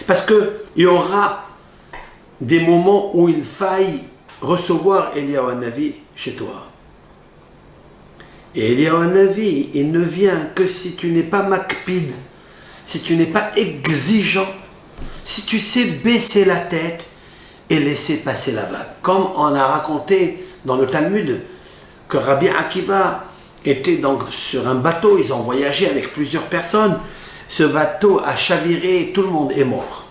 S1: Parce qu'il y aura des moments où il faille recevoir Eliyahu Hanavi chez toi. Et Eliyahu Hanavi, il ne vient que si tu n'es pas makpid, si tu n'es pas exigeant, si tu sais baisser la tête et laisser passer la vague. Comme on a raconté dans le Talmud que Rabbi Akiva était donc sur un bateau, ils ont voyagé avec plusieurs personnes, ce bateau a chaviré, tout le monde est mort.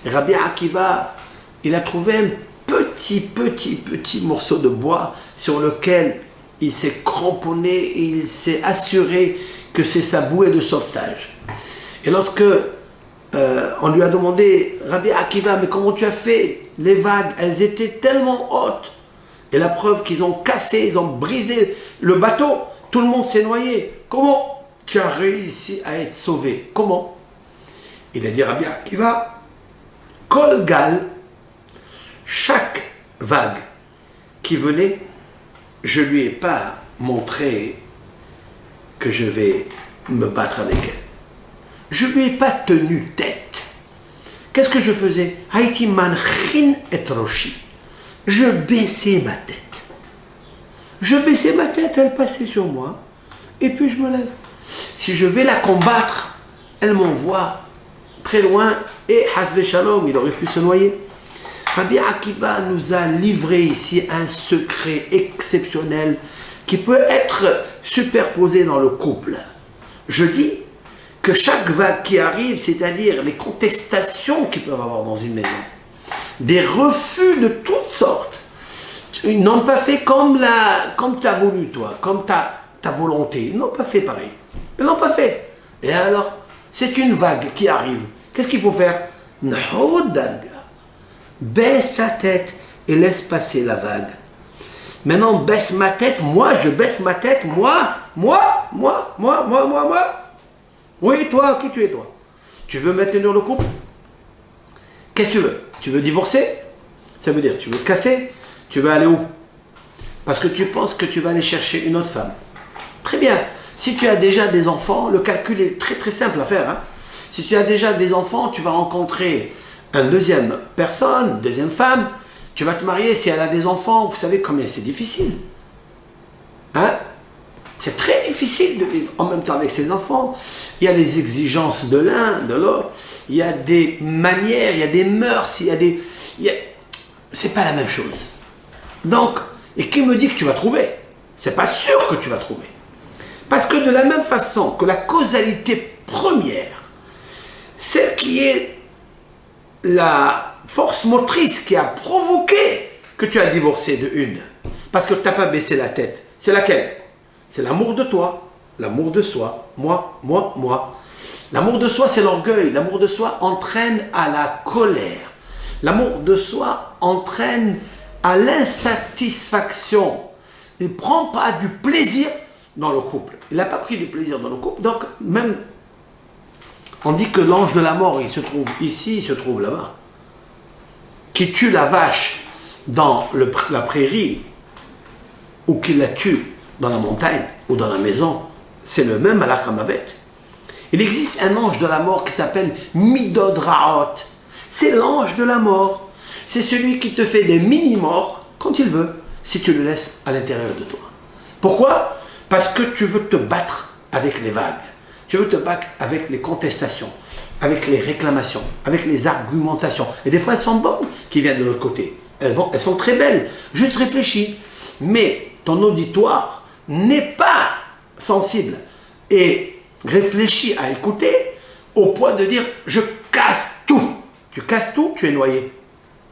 S1: Et Rabbi Akiva, il a trouvé un petit morceau de bois sur lequel il s'est cramponné et il s'est assuré que c'est sa bouée de sauvetage. Et lorsque on lui a demandé, Rabbi Akiva, mais comment tu as fait? Les vagues, elles étaient tellement hautes. Et la preuve qu'ils ont cassé, ils ont brisé le bateau. Tout le monde s'est noyé. Comment tu as réussi à être sauvé? Comment? Il a dit, Rabbi Akiva, Kol Gal, chaque vague qui venait, je ne lui ai pas montré que je vais me battre avec elle. Je ne lui ai pas tenu tête. Qu'est-ce que je faisais? Haïti manchin et roshi. Je baissais ma tête. Elle passait sur moi, et puis je me lève. Si je vais la combattre, elle m'envoie très loin, et Hasve Shalom, il aurait pu se noyer. Rabbi Akiva nous a livré ici un secret exceptionnel qui peut être superposé dans le couple. Je dis que chaque vague qui arrive, c'est-à-dire les contestations qu'ils peuvent avoir dans une maison, des refus de toutes sortes, ils n'ont pas fait comme tu as voulu toi, comme ta volonté. Ils n'ont pas fait pareil. Ils n'ont pas fait. Et alors, c'est une vague qui arrive. Qu'est-ce qu'il faut faire? Baisse ta tête et laisse passer la vague. Maintenant, baisse ma tête, moi, je baisse ma tête, moi. Oui, toi, qui tu es, toi? Tu veux maintenir le couple? Qu'est-ce que tu veux? Tu veux divorcer? Ça veut dire, tu veux casser? Tu veux aller où? Parce que tu penses que tu vas aller chercher une autre femme. Très bien. Si tu as déjà des enfants, le calcul est très très simple à faire. Hein? Si tu as déjà des enfants, tu vas rencontrer une deuxième personne, une deuxième femme. Tu vas te marier. Si elle a des enfants, vous savez combien c'est difficile. Hein? C'est très difficile de vivre en même temps avec ses enfants. Il y a les exigences de l'un, de l'autre. Il y a des manières, il y a des mœurs, c'est pas la même chose. Donc, et qui me dit que tu vas trouver? C'est pas sûr que tu vas trouver. Parce que de la même façon que la causalité première, celle qui est la force motrice qui a provoqué que tu as divorcé de une, parce que tu n'as pas baissé la tête, c'est laquelle? C'est l'amour de toi, l'amour de soi, moi. L'amour de soi, c'est l'orgueil. L'amour de soi entraîne à la colère. L'amour de soi entraîne à l'insatisfaction. Il ne prend pas du plaisir dans le couple. Il n'a pas pris du plaisir dans le couple. Donc, même, on dit que l'ange de la mort, il se trouve ici, il se trouve là-bas. Qui tue la vache dans la prairie, ou qui la tue dans la montagne, ou dans la maison, c'est le même Malach Hamavet. Il existe un ange de la mort qui s'appelle Midod Raot. C'est l'ange de la mort. C'est celui qui te fait des mini-morts quand il veut, si tu le laisses à l'intérieur de toi. Pourquoi? Parce que tu veux te battre avec les vagues. Tu veux te battre avec les contestations, avec les réclamations, avec les argumentations. Et des fois, elles sont bonnes qui viennent de l'autre côté. Elles sont très belles. Juste réfléchis. Mais ton auditoire n'est pas sensible et réfléchis à écouter au point de dire « je casse tout ». Tu casses tout, tu es noyé.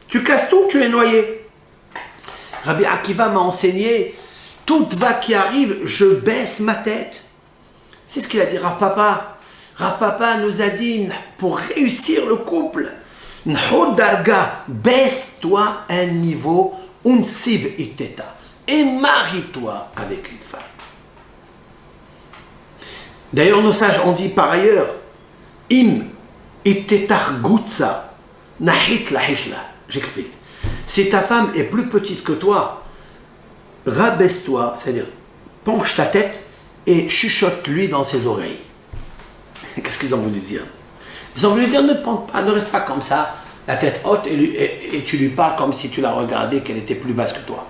S1: Tu casses tout, tu es noyé. Rabbi Akiva m'a enseigné « toute vague qui arrive, je baisse ma tête ». C'est ce qu'il a dit Rav Papa. Rav Papa nous a dit pour réussir le couple, « N'hod darga, baisse-toi un niveau, unsiv iteta » et marie-toi avec une femme. D'ailleurs, nos sages ont dit par ailleurs, im itetar gutsa nahit lahishla. J'explique. Si ta femme est plus petite que toi, rabaisse-toi, c'est-à-dire penche ta tête et chuchote-lui dans ses oreilles. Qu'est-ce qu'ils ont voulu dire? Ils ont voulu dire ne reste pas comme ça, la tête haute, et tu lui parles comme si tu la regardais, qu'elle était plus basse que toi.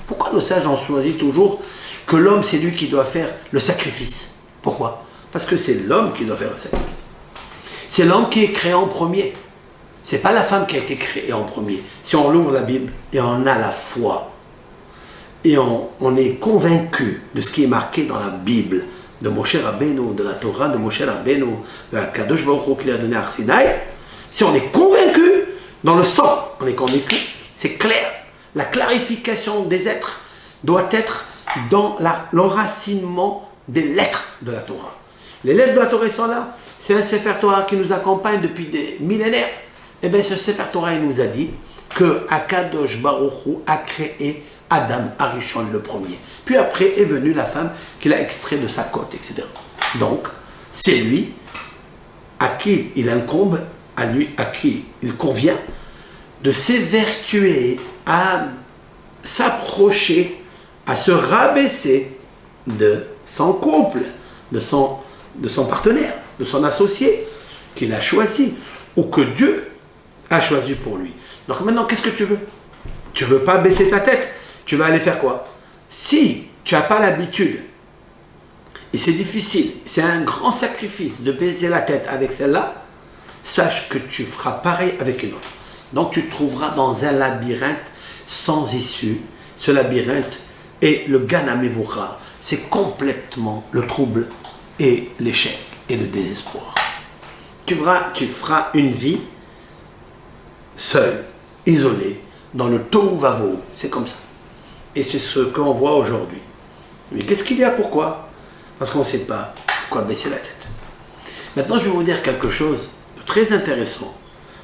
S1: Pourquoi nos sages ont choisi toujours que l'homme, c'est lui qui doit faire le sacrifice? Pourquoi? Parce que c'est l'homme qui doit faire le sacrifice. C'est l'homme qui est créé en premier. Ce n'est pas la femme qui a été créée en premier. Si on ouvre la Bible et on a la foi, et on est convaincu de ce qui est marqué dans la Bible, de Moshe Rabbeinu, de la Torah de Moshe Rabbeinu, de la Kadosh Baruch Hu qu'il a donné à Har Sinaï, si on est convaincu, dans le sang, on est convaincu, c'est clair. La clarification des êtres doit être dans l'enracinement des lettres de la Torah. Les lettres de la Torah sont là. C'est un Sefer Torah qui nous accompagne depuis des millénaires. Et bien ce Sefer Torah, il nous a dit que Akadosh Baruch Hu a créé Adam Arishon le premier. Puis après est venue la femme qu'il a extrait de sa côte, etc. Donc, c'est lui à qui il incombe, à qui il convient de s'évertuer à s'approcher, à se rabaisser de son couple, de son partenaire, de son associé qu'il a choisi ou que Dieu a choisi pour lui. Donc maintenant, qu'est-ce que tu veux? Tu ne veux pas baisser ta tête? Tu vas aller faire quoi? Si tu n'as pas l'habitude, et c'est difficile, c'est un grand sacrifice de baisser la tête avec celle-là, sache que tu feras pareil avec une autre. Donc tu te trouveras dans un labyrinthe sans issue. Ce labyrinthe est le Ganamevoucha. C'est complètement le trouble et l'échec et le désespoir. Tu feras une vie seule, isolée, dans le tohu vavohu. C'est comme ça. Et c'est ce qu'on voit aujourd'hui. Mais qu'est-ce qu'il y a? Pourquoi? Parce qu'on ne sait pas pourquoi baisser la tête. Maintenant, je vais vous dire quelque chose de très intéressant.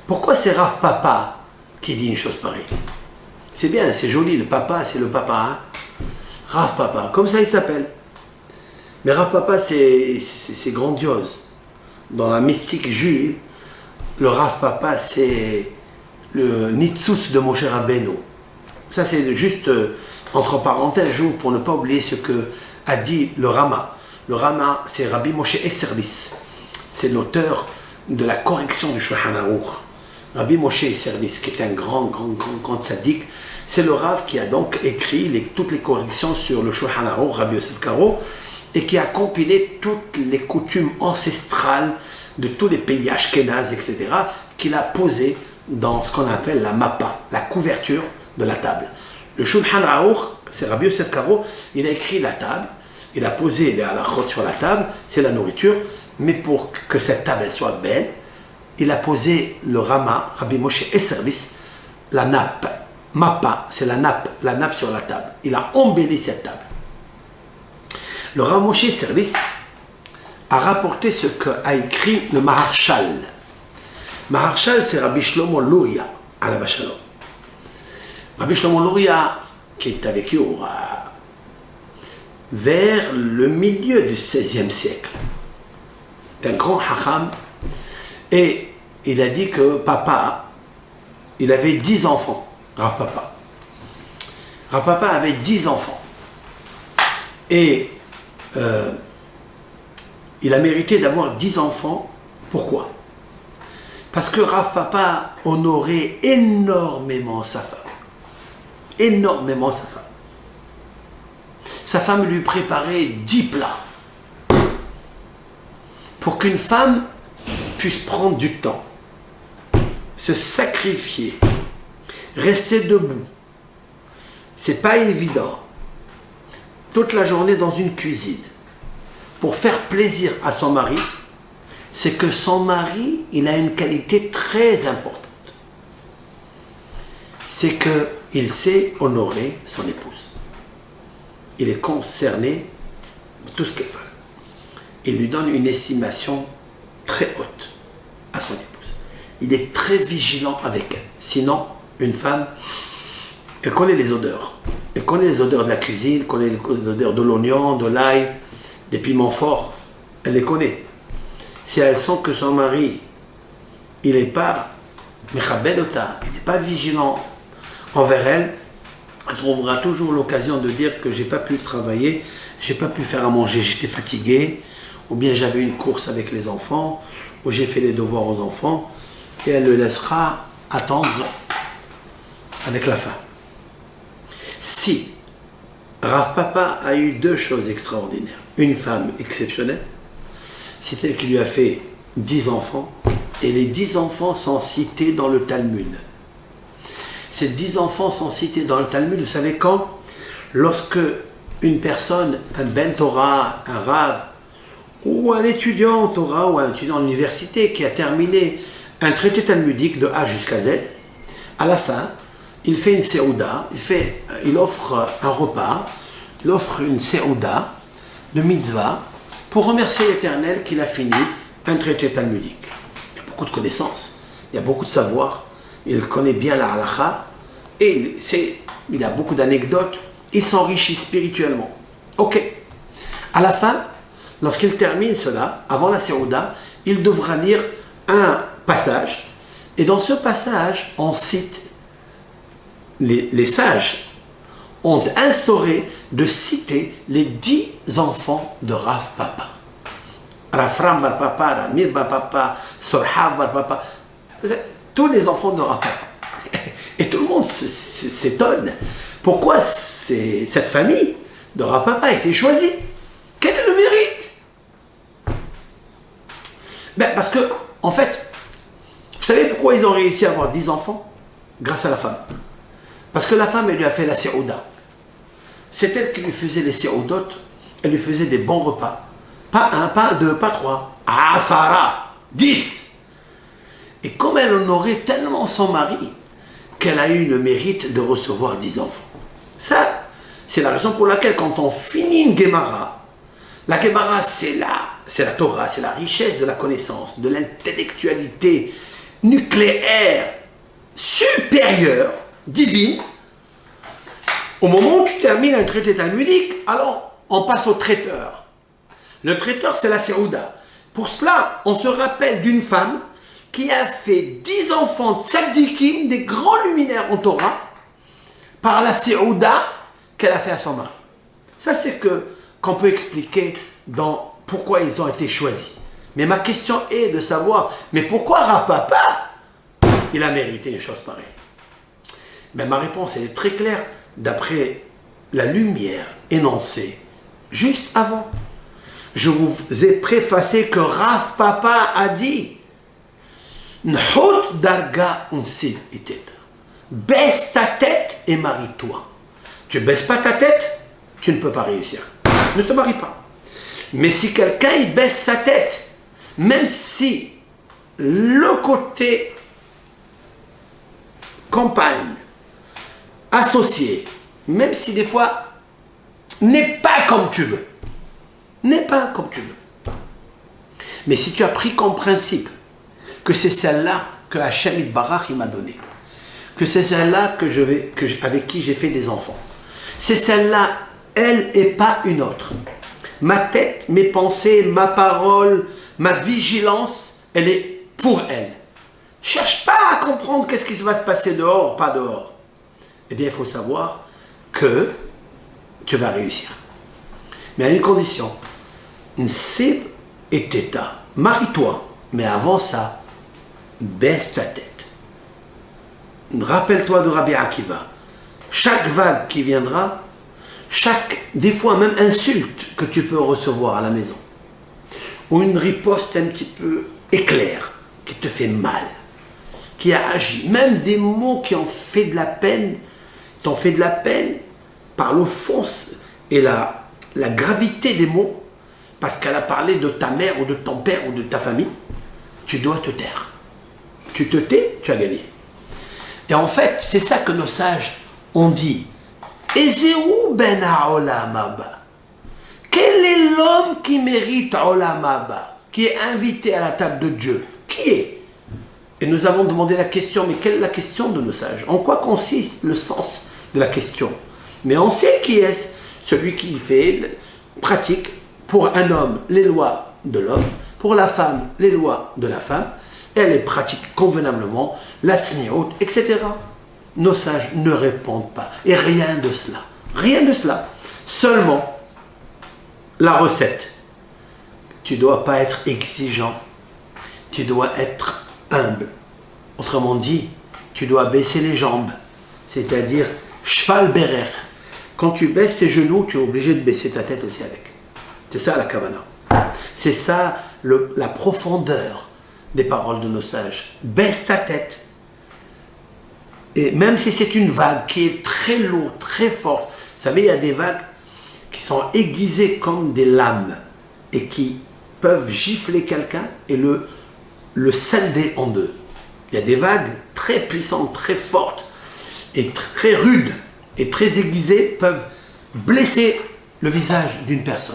S1: Pourquoi c'est Rav Papa qui dit une chose pareille? C'est bien, c'est joli, le papa, c'est le papa. Hein? Rav Papa, comme ça il s'appelle. Mais Rav Papa, c'est grandiose. dans la mystique juive, le Rav Papa, c'est le Nitzutz de Moshe Rabbeinu. Ça, c'est juste entre parenthèses, pour ne pas oublier ce que a dit le Rama. Le Rama, c'est Rabbi Moshe Esserlis. C'est l'auteur de la correction du Shulchan Aruch. Rabbi Moshe Esserlis, qui est un grand tzaddik, c'est le Rav qui a donc écrit toutes les corrections sur le Shulchan Aruch, Rabbi Yosef Karo, et qui a compilé toutes les coutumes ancestrales de tous les pays ashkénazes, etc., qu'il a posées dans ce qu'on appelle la mappa, la couverture de la table. Le Shulchan Aruch, c'est Rabbi Yosef Karo, il a écrit la table, il a posé les halachot sur la table, c'est la nourriture, mais pour que cette table elle soit belle, il a posé le Rama, Rabbi Moshe Esserlis, la nappe. Mappa, c'est la nappe sur la table. Il a embelli cette table. Le Rabbi Moshe Esserlis a rapporté ce qu'a écrit le Maharshal. Maharshal, c'est Rabbi Shlomo Luria, alav shalom. Rabbi Shlomo Luria, qui est vécu vers le milieu du XVIe siècle. C'est un grand hacham. Et il a dit que papa, il avait 10 enfants, Rav Papa. Rav Papa avait 10 enfants. Et il a mérité d'avoir 10 enfants. Pourquoi? Parce que Rav Papa honorait énormément sa femme. Énormément sa femme. Sa femme lui préparait 10 plats. Pour qu'une femme puisse prendre du temps, se sacrifier, rester debout. C'est pas évident. Toute la journée dans une cuisine. Pour faire plaisir à son mari, c'est que son mari, il a une qualité très importante. C'est qu'il sait honorer son épouse. Il est concerné de tout ce qu'elle fait. Il lui donne une estimation très haute à son épouse. Il est très vigilant avec elle. Sinon, une femme, elle connaît les odeurs. Elle connaît les odeurs de la cuisine, elle connaît les odeurs de l'oignon, de l'ail, des piments forts. Elle les connaît. Si elle sent que son mari, il n'est pas mechabelota, il n'est pas vigilant envers elle, elle trouvera toujours l'occasion de dire que j'ai pas pu travailler, j'ai pas pu faire à manger, j'étais fatigué, ou bien j'avais une course avec les enfants, ou j'ai fait les devoirs aux enfants, et elle le laissera attendre avec la faim. Si Rav Papa a eu 2 choses extraordinaires, une femme exceptionnelle, c'est elle qui lui a fait 10 enfants, et les 10 enfants sont cités dans le Talmud. Ces 10 enfants sont cités dans le Talmud, vous savez quand? Lorsque une personne, un Ben Torah, un Rav, ou un étudiant en Torah, ou un étudiant en université qui a terminé un traité talmudique de A jusqu'à Z, à la fin, il fait une séouda, il offre un repas, il offre une séouda de mitzvah pour remercier l'Éternel qu'il a fini un traité talmudique. Il y a beaucoup de connaissances, il y a beaucoup de savoir, il connaît bien la halakha, et il a beaucoup d'anecdotes, il s'enrichit spirituellement. Ok. À la fin, lorsqu'il termine cela, avant la séouda, il devra lire un passage, et dans ce passage, on cite, les sages ont instauré de citer les 10 enfants de Rav Papa. Rafram Bar Papa, Ramir Bar Papa, Sorhav Bar Papa, tous les enfants de Rav Papa. Et tout le monde s'étonne. Pourquoi cette famille de Rav Papa a été choisie? Quel est le mérite? Parce que, en fait, vous savez pourquoi ils ont réussi à avoir 10 enfants? Grâce à la femme. Parce que la femme, elle lui a fait la séouda. C'est elle qui lui faisait les séoudotes, elle lui faisait des bons repas. Pas 1, pas 2, pas 3. Ah, Sarah, 10. Et comme elle honorait tellement son mari, qu'elle a eu le mérite de recevoir 10 enfants. Ça, c'est la raison pour laquelle quand on finit une Gemara, la Gemara, c'est la Torah, c'est la richesse de la connaissance, de l'intellectualité nucléaire supérieure, divine. Au moment où tu termines un traité talmudique, alors on passe au traiteur. Le traiteur, c'est la séouda. Pour cela, on se rappelle d'une femme qui a fait 10 enfants tzadikim, des grands luminaires en Torah, par la séouda qu'elle a fait à son mari. Ça, c'est qu'on peut expliquer dans pourquoi ils ont été choisis. Mais ma question est de savoir, mais pourquoi Rapapa, il a mérité une chose pareille? Mais ma réponse, elle est très claire, d'après la lumière énoncée juste avant. Je vous ai préfacé que Rav Papa a dit N'hut darga unsiv itet. Baisse ta tête et marie-toi. Tu baisses pas ta tête, tu ne peux pas réussir. Ne te marie pas. Mais si quelqu'un il baisse sa tête, même si le côté compagne, associé, même si des fois n'est pas comme tu veux, n'est pas comme tu veux. Mais si tu as pris comme principe que c'est celle-là que Hachem Itbarach il m'a donné, que c'est celle-là avec qui j'ai fait des enfants, c'est celle-là, elle et pas une autre. Ma tête, mes pensées, ma parole, ma vigilance, elle est pour elle. Cherche pas à comprendre qu'est-ce qui va se passer dehors, pas dehors. Eh bien, il faut savoir que tu vas réussir. Mais à une condition. Nsib et Teta. Marie-toi. Mais avant ça, baisse ta tête. Rappelle-toi de Rabbi Akiva. Chaque vague qui viendra, des fois même insulte que tu peux recevoir à la maison, ou une riposte un petit peu éclair, qui te fait mal, qui a agi, même des mots qui ont fait de la peine, t'ont fait de la peine par l'offense et la gravité des mots, parce qu'elle a parlé de ta mère ou de ton père ou de ta famille, tu dois te taire. Tu te tais, tu as gagné. Et en fait, c'est ça que nos sages ont dit. Ezeu ben ha'olam haba. Quel est l'homme qui mérite olam haba, qui est invité à la table de Dieu? Qui est? Et nous avons demandé la question, mais quelle est la question de nos sages? En quoi consiste le sens de la question? Mais on sait qui est celui qui pratique pour un homme les lois de l'homme, pour la femme les lois de la femme, elle les pratique convenablement, la tsniout, etc. Nos sages ne répondent pas. Et rien de cela. Rien de cela. Seulement, la recette. Tu ne dois pas être exigeant. Tu dois être humble. Autrement dit, tu dois baisser les jambes. C'est-à-dire, cheval berer. Quand tu baisses tes genoux, tu es obligé de baisser ta tête aussi avec. C'est ça la kavana. C'est ça la profondeur des paroles de nos sages. Baisse ta tête. Et même si c'est une vague qui est très lourde, très forte, vous savez, il y a des vagues qui sont aiguisées comme des lames et qui peuvent gifler quelqu'un et le scinder en deux. Il y a des vagues très puissantes, très fortes et très rudes et très aiguisées peuvent blesser le visage d'une personne.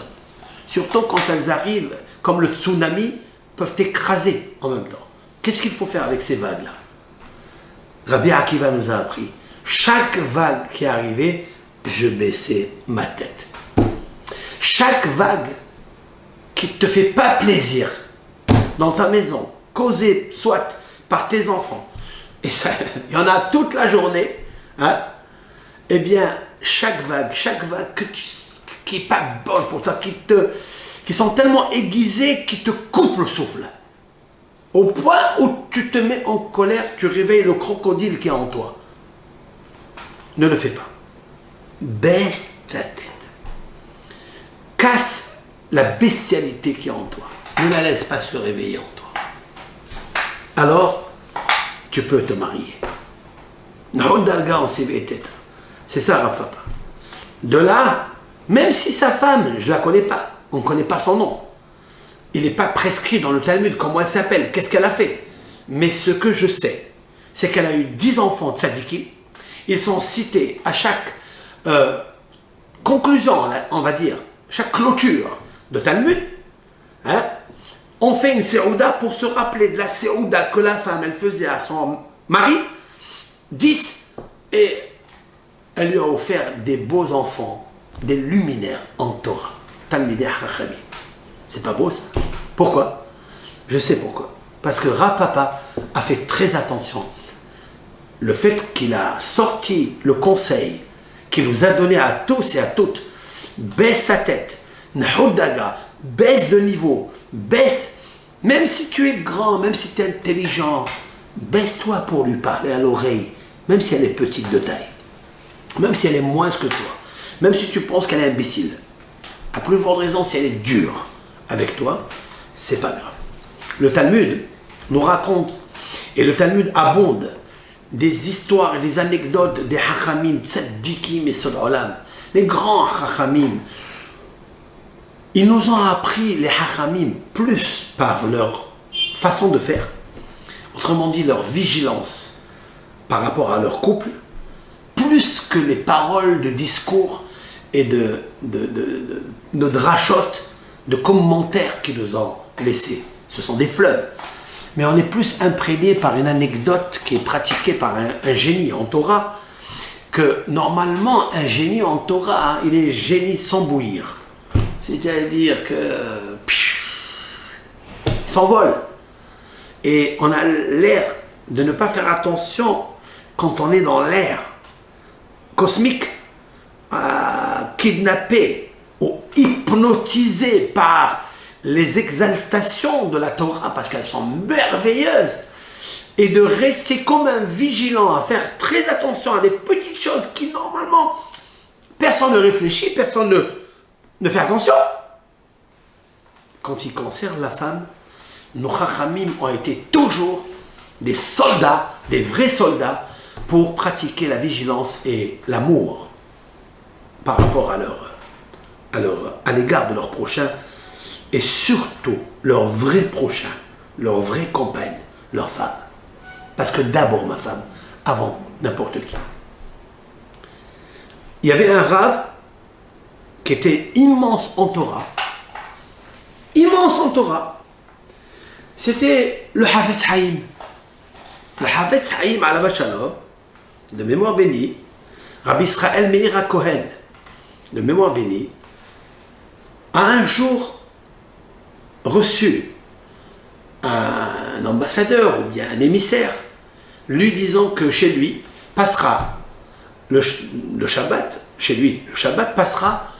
S1: Surtout quand elles arrivent, comme le tsunami, peuvent écraser en même temps. Qu'est-ce qu'il faut faire avec ces vagues-là? Rabbi Akiva nous a appris, chaque vague qui est arrivée, je baissais ma tête. Chaque vague qui ne te fait pas plaisir dans ta maison, causée soit par tes enfants, et ça, il y en a toute la journée, hein, eh bien, chaque vague qui n'est pas bonne pour toi, qui sont tellement aiguisées, qui te coupent le souffle. Au point où tu te mets en colère, tu réveilles le crocodile qui est en toi. Ne le fais pas. Baisse ta tête. Casse la bestialité qui est en toi. Ne la laisse pas se réveiller en toi. Alors, tu peux te marier. C'est ça, papa. De là, même si sa femme, je ne la connais pas, on ne connaît pas son nom. Il n'est pas prescrit dans le Talmud comment elle s'appelle, qu'est-ce qu'elle a fait. Mais ce que je sais, c'est qu'elle a eu 10 enfants tzadikim. Ils sont cités à chaque conclusion, on va dire, chaque clôture de Talmud. Hein, on fait une séouda pour se rappeler de la séouda que la femme, elle faisait à son mari, 10, et elle lui a offert des beaux enfants, des luminaires en Torah. Talmidei Chachamim. C'est pas beau ça. Pourquoi? Je sais pourquoi. Parce que Rav Papa a fait très attention. Le fait qu'il a sorti le conseil, qu'il nous a donné à tous et à toutes, baisse ta tête, n'houdaga, baisse de niveau, baisse, même si tu es grand, même si tu es intelligent, baisse-toi pour lui parler à l'oreille, même si elle est petite de taille, même si elle est moins que toi, même si tu penses qu'elle est imbécile. À plus forte raison, si elle est dure avec toi, c'est pas grave. Le Talmud nous raconte, et le Talmud abonde, des histoires, des anecdotes des Hachamim, Tzaddikim et Sod Olam, les grands Hachamim. Ils nous ont appris, les Hachamim, plus par leur façon de faire, autrement dit leur vigilance par rapport à leur couple, plus que les paroles de discours et de drachot, de commentaires qu'ils nous ont laissés. Ce sont des fleuves. Mais on est plus imprégné par une anecdote qui est pratiquée par un génie en Torah, que normalement un génie en Torah, il est génie sans bouillir. C'est-à-dire que il s'envole. Et on a l'air de ne pas faire attention quand on est dans l'air cosmique, kidnappé ou hypnotisé par les exaltations de la Torah, parce qu'elles sont merveilleuses, et de rester comme un vigilant, à faire très attention à des petites choses qui normalement personne ne réfléchit, personne ne fait attention. Quand il concerne la femme, nos chachamim ont été toujours des soldats, des vrais soldats, pour pratiquer la vigilance et l'amour par rapport à l'égard de leur prochain, et surtout leur vrai prochain, leur vraie compagne, leur femme. Parce que d'abord ma femme, avant n'importe qui. Il y avait un Rav qui était immense en Torah. Immense en Torah. C'était le Hafez Haïm. Le Hafez Haïm à la Shalom, de mémoire bénie, Rabbi Israël Meir HaKohen, de mémoire bénie, a un jour reçu un ambassadeur ou bien un émissaire lui disant que chez lui passera le Shabbat, chez lui le Shabbat passera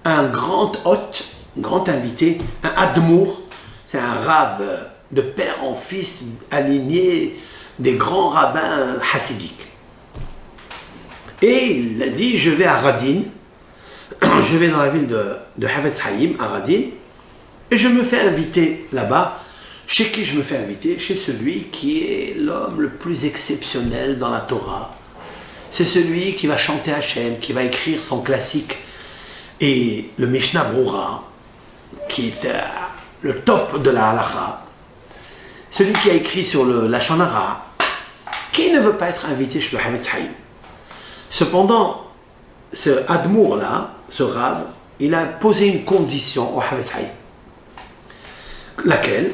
S1: un grand hôte, un grand invité, un Admour, c'est un rave de père en fils aligné des grands rabbins hassidiques. Et il a dit, je vais à Radin, je vais dans la ville de Hafez Haïm, à Radin, et je me fais inviter là-bas. Chez qui je me fais inviter? Chez celui qui est l'homme le plus exceptionnel dans la Torah. C'est celui qui va chanter Hachem, qui va écrire son classique, et le Mishnah Brura, qui est le top de la halacha. Celui qui a écrit sur le Lashon Hara. Qui ne veut pas être invité chez le Hafez Haïm? Cependant, ce Admour-là, ce Rav, il a posé une condition au Hafez Haïm. Laquelle?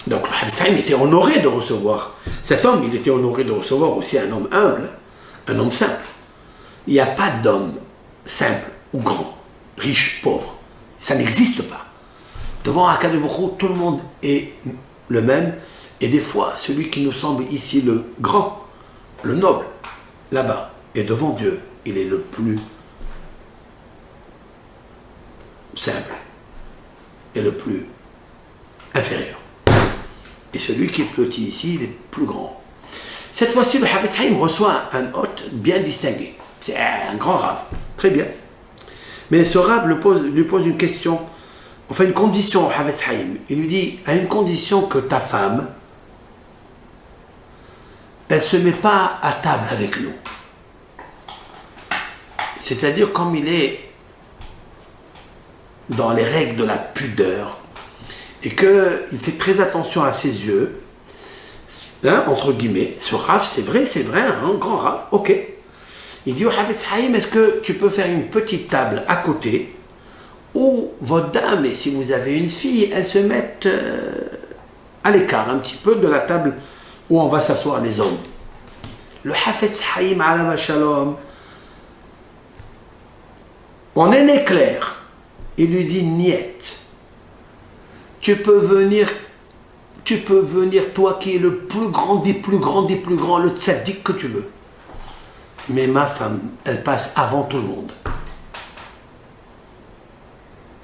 S1: Donc le Hafez Haïm était honoré de recevoir cet homme, il était honoré de recevoir aussi un homme humble, un homme simple. Il n'y a pas d'homme simple ou grand, riche, pauvre. Ça n'existe pas. Devant Akadosh Baruch Hu, tout le monde est le même, et des fois, celui qui nous semble ici le grand, le noble, là-bas, et devant Dieu, il est le plus simple et le plus inférieur. Et celui qui est petit ici, il est plus grand. Cette fois-ci, le Hafez Haïm reçoit un hôte bien distingué. C'est un grand rave. Très bien. Mais ce rave lui pose une question, enfin une condition au Hafez Haïm. Il lui dit, à une condition que ta femme, elle ne se met pas à table avec nous. C'est-à-dire comme il est dans les règles de la pudeur, et qu'il fait très attention à ses yeux, hein, entre guillemets, ce Rav, c'est vrai, un grand Rav, ok. Il dit au Hafez Haïm, est-ce que tu peux faire une petite table à côté, où votre dame, et si vous avez une fille, elles se mettent à l'écart, un petit peu de la table où on va s'asseoir les hommes. Le Hafez Haïm, alava shalom, en un éclair, il lui dit, niet. Tu peux venir tu peux venir, toi qui es le plus grand des plus grands des plus grands, le tzaddik que tu veux. Mais ma femme, elle passe avant tout le monde.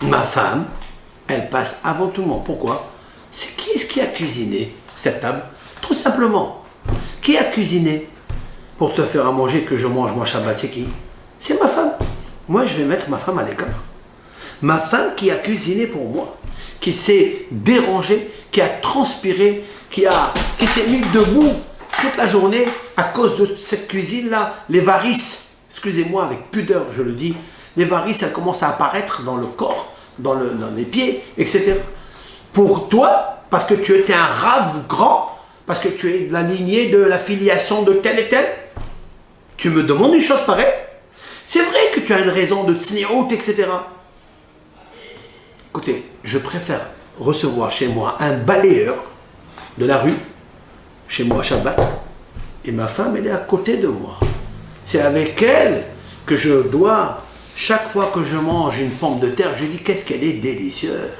S1: Ma femme, elle passe avant tout le monde. Pourquoi? C'est qui est-ce qui a cuisiné cette table? Tout simplement. Qui a cuisiné pour te faire à manger que je mange moi Shabbat? C'est qui? C'est ma femme. Moi, je vais mettre ma femme à l'écart. Ma femme qui a cuisiné pour moi, qui s'est dérangée, qui a transpiré, qui s'est mise debout toute la journée à cause de cette cuisine-là. Les varices, excusez-moi avec pudeur, je le dis, les varices, elles commencent à apparaître dans le corps, dans les pieds, etc. Pour toi, parce que tu étais un rave grand, parce que tu es de la lignée de la filiation de tel et tel, tu me demandes une chose pareille. C'est vrai que tu as une raison de tsniout, etc. Écoutez, je préfère recevoir chez moi un balayeur de la rue, chez moi Shabbat, et ma femme, elle est à côté de moi. C'est avec elle que je dois, chaque fois que je mange une pomme de terre, je dis qu'est-ce qu'elle est délicieuse.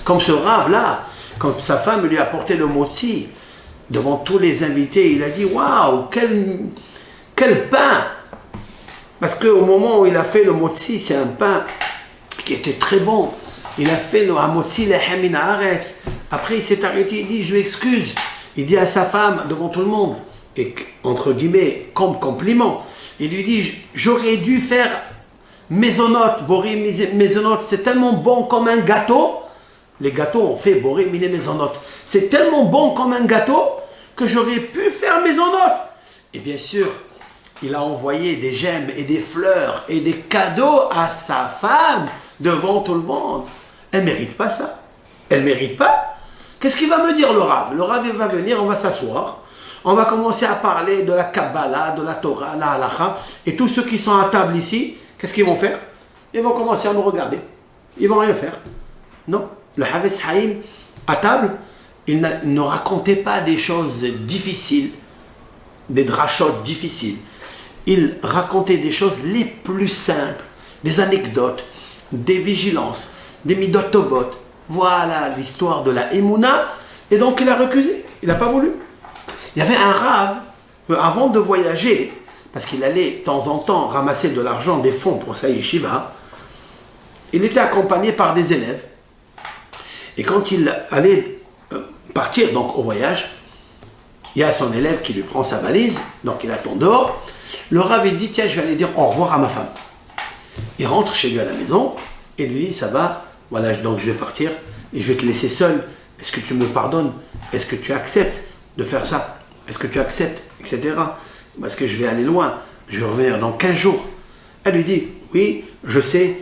S1: Comme ce rave-là, quand sa femme lui a apporté le motzi, devant tous les invités, il a dit waouh, quel pain! Parce qu'au moment où il a fait le motzi, c'est un pain qui était très bon. Il a fait le motzi lehem min haaretz. Après, il s'est arrêté, il dit je m'excuse. Il dit à sa femme devant tout le monde, et entre guillemets, comme compliment, il lui dit j'aurais dû faire maisonnote, borim maisonnote, c'est tellement bon comme un gâteau. Les gâteaux ont fait borim mine maisonnote. C'est tellement bon comme un gâteau que j'aurais pu faire maisonnote. Et bien sûr, il a envoyé des gemmes et des fleurs et des cadeaux à sa femme devant tout le monde. Elle ne mérite pas ça. Elle ne mérite pas. Qu'est-ce qu'il va me dire le Rav? Le Rav, il va venir, on va s'asseoir. On va commencer à parler de la Kabbalah, de la Torah, la Halacha. Et tous ceux qui sont à table ici, qu'est-ce qu'ils vont faire? Ils vont commencer à nous regarder. Ils ne vont rien faire. Non. Le Havetz Haïm, à table, il ne racontait pas des choses difficiles, des drachotes difficiles. Il racontait des choses les plus simples, des anecdotes, des vigilances, des midot tovot. Voilà l'histoire de la Emouna. Et donc il a recusé, il n'a pas voulu. Il y avait un rave, avant de voyager, parce qu'il allait de temps en temps ramasser de l'argent, des fonds pour sa yeshiva, il était accompagné par des élèves. Et quand il allait partir donc au voyage, il y a son élève qui lui prend sa valise, donc il attend dehors. Le Rav il dit tiens, je vais aller dire au revoir à ma femme. Il rentre chez lui à la maison et lui dit ça va, voilà, donc je vais partir et je vais te laisser seul. Est-ce que tu me pardonnes? Est-ce que tu acceptes de faire ça? Est-ce que tu acceptes? Etc. Parce que je vais aller loin, je vais revenir dans 15 jours. Elle lui dit oui, je sais,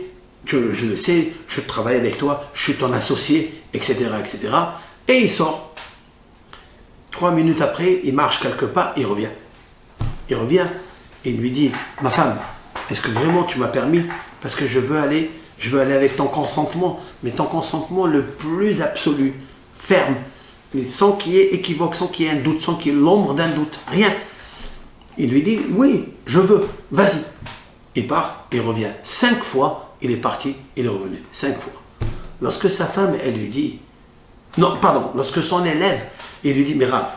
S1: je le sais, je travaille avec toi, je suis ton associé, etc. etc. Et il sort. 3 minutes après, il marche quelques pas, il revient. Il revient et il lui dit ma femme, est-ce que vraiment tu m'as permis? Parce que je veux aller avec ton consentement, mais ton consentement le plus absolu, ferme, sans qu'il y ait équivoque, sans qu'il y ait un doute, sans qu'il y ait l'ombre d'un doute, rien. Il lui dit oui, je veux, vas-y. Il part, il revient. 5 fois, il est parti, il est revenu. 5 fois. Lorsque sa femme, elle lui dit, non, pardon, lorsque son élève, il lui dit, mais Rav,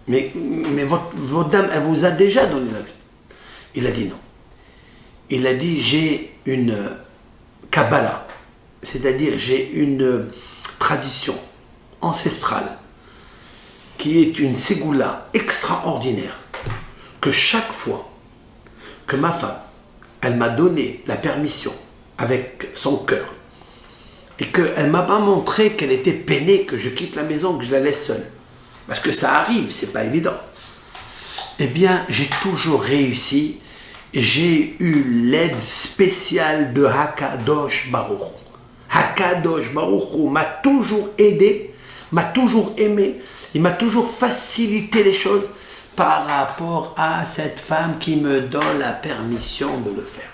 S1: mais votre dame, elle vous a déjà donné l'accès. Il a dit non. Il a dit, j'ai une Kabbalah, c'est-à-dire j'ai une tradition ancestrale qui est une ségoula extraordinaire, que chaque fois que ma femme, elle m'a donné la permission avec son cœur et qu'elle ne m'a pas montré qu'elle était peinée, que je quitte la maison, que je la laisse seule, parce que ça arrive, c'est pas évident, eh bien j'ai toujours réussi. J'ai eu l'aide spéciale de Hakadosh Baruch Hu. Hakadosh Baruch Hu m'a toujours aidé, m'a toujours aimé, il m'a toujours facilité les choses par rapport à cette femme qui me donne la permission de le faire.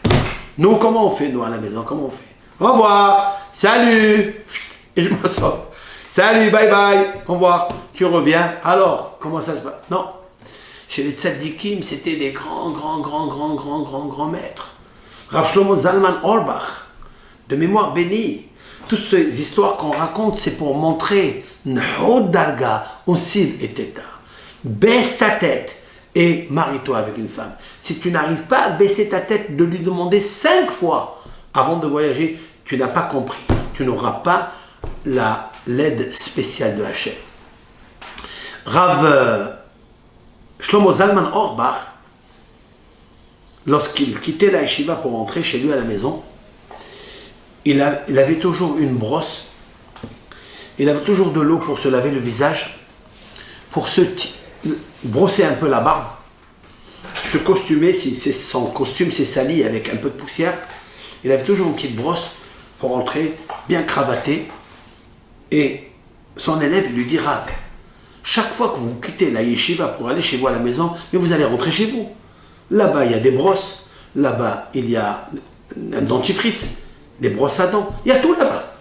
S1: Nous, comment on fait, nous, à la maison? Comment on fait? Au revoir, salut, et je me sauve. Salut, bye bye, au revoir, tu reviens. Alors, comment ça se passe? Non. Chez les tzaddikim, c'était des grands maîtres. Rav Shlomo Zalman Auerbach, de mémoire bénie, toutes ces histoires qu'on raconte, c'est pour montrer N'hod darga, onsiv et teta. Baisse ta tête et marie-toi avec une femme. Si tu n'arrives pas à baisser ta tête, de lui demander 5 fois avant de voyager, tu n'as pas compris. Tu n'auras pas l'aide spéciale de Hachem. Rav Shlomo Zalman Auerbach, lorsqu'il quittait la yeshiva pour rentrer chez lui à la maison, il avait toujours une brosse, il avait toujours de l'eau pour se laver le visage, pour se brosser un peu la barbe, se costumer, si son costume s'est sali avec un peu de poussière, il avait toujours une petite brosse pour rentrer bien cravaté. Et son élève lui dit: Rav, chaque fois que vous quittez la yeshiva pour aller chez vous à la maison, mais vous allez rentrer chez vous. Là-bas, il y a des brosses, là-bas, il y a un dentifrice, des brosses à dents, il y a tout là-bas.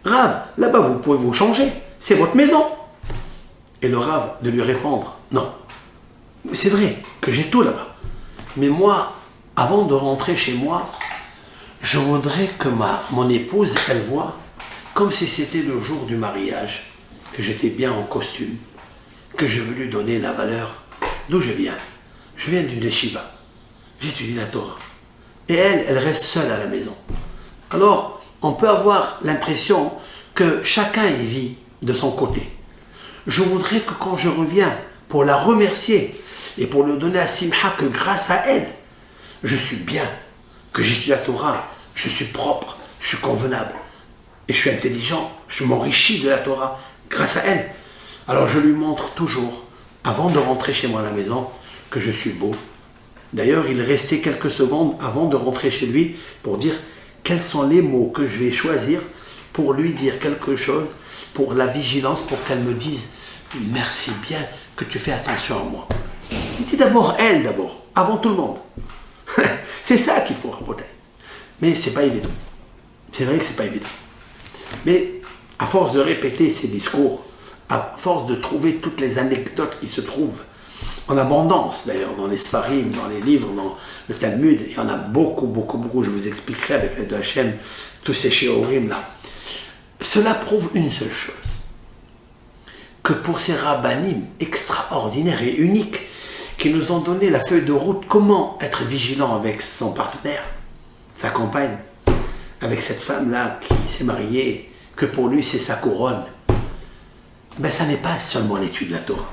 S1: Rav, là-bas, vous pouvez vous changer, c'est votre maison. Et le Rav de lui répondre: non, c'est vrai que j'ai tout là-bas. Mais moi, avant de rentrer chez moi, je voudrais que mon épouse, elle voit comme si c'était le jour du mariage, que j'étais bien en costume, que je veux lui donner la valeur d'où je viens. Je viens d'une yeshiva, j'étudie la Torah. Et elle reste seule à la maison. Alors, on peut avoir l'impression que chacun y vit de son côté. Je voudrais que quand je reviens pour la remercier et pour lui donner à Simcha que grâce à elle, je suis bien, que j'étudie la Torah, je suis propre, je suis convenable, et je suis intelligent, je m'enrichis de la Torah grâce à elle. Alors je lui montre toujours, avant de rentrer chez moi à la maison, que je suis beau. D'ailleurs, il restait quelques secondes avant de rentrer chez lui pour dire quels sont les mots que je vais choisir pour lui dire quelque chose, pour la vigilance, pour qu'elle me dise « Merci bien que tu fais attention à moi ». Dis d'abord elle, d'abord, avant tout le monde. C'est ça qu'il faut rapporter. Mais c'est pas évident. C'est vrai que c'est pas évident. Mais à force de répéter ces discours, à force de trouver toutes les anecdotes qui se trouvent en abondance, d'ailleurs, dans les Sfarim, dans les livres, dans le Talmud, il y en a beaucoup, beaucoup, beaucoup, je vous expliquerai avec l'aide de Hachem, tous ces shiurim là. Cela prouve une seule chose, que pour ces rabbanim extraordinaires et uniques, qui nous ont donné la feuille de route, comment être vigilant avec son partenaire, sa compagne, avec cette femme-là qui s'est mariée, que pour lui c'est sa couronne, ben ça n'est pas seulement l'étude de la Torah.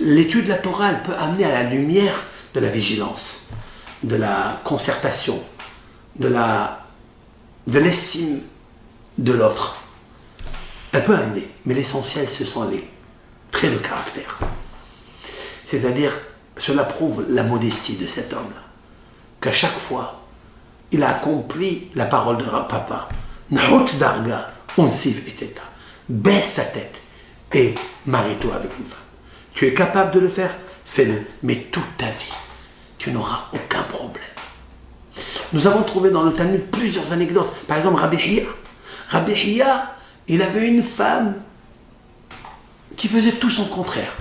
S1: L'étude de la Torah, elle peut amener à la lumière de la vigilance, de la concertation, de l'estime de l'autre. Elle peut amener, mais l'essentiel, ce sont les traits de caractère. C'est-à-dire, cela prouve la modestie de cet homme-là, qu'à chaque fois, il a accompli la parole de papa. N'hot darga, onsiv et teta. Baisse ta tête et marie-toi avec une femme. Tu es capable de le faire, fais-le. Mais toute ta vie, tu n'auras aucun problème. Nous avons trouvé dans le Talmud plusieurs anecdotes. Par exemple, Rabbi Hiya. Rabbi Hiya, il avait une femme qui faisait tout son contraire.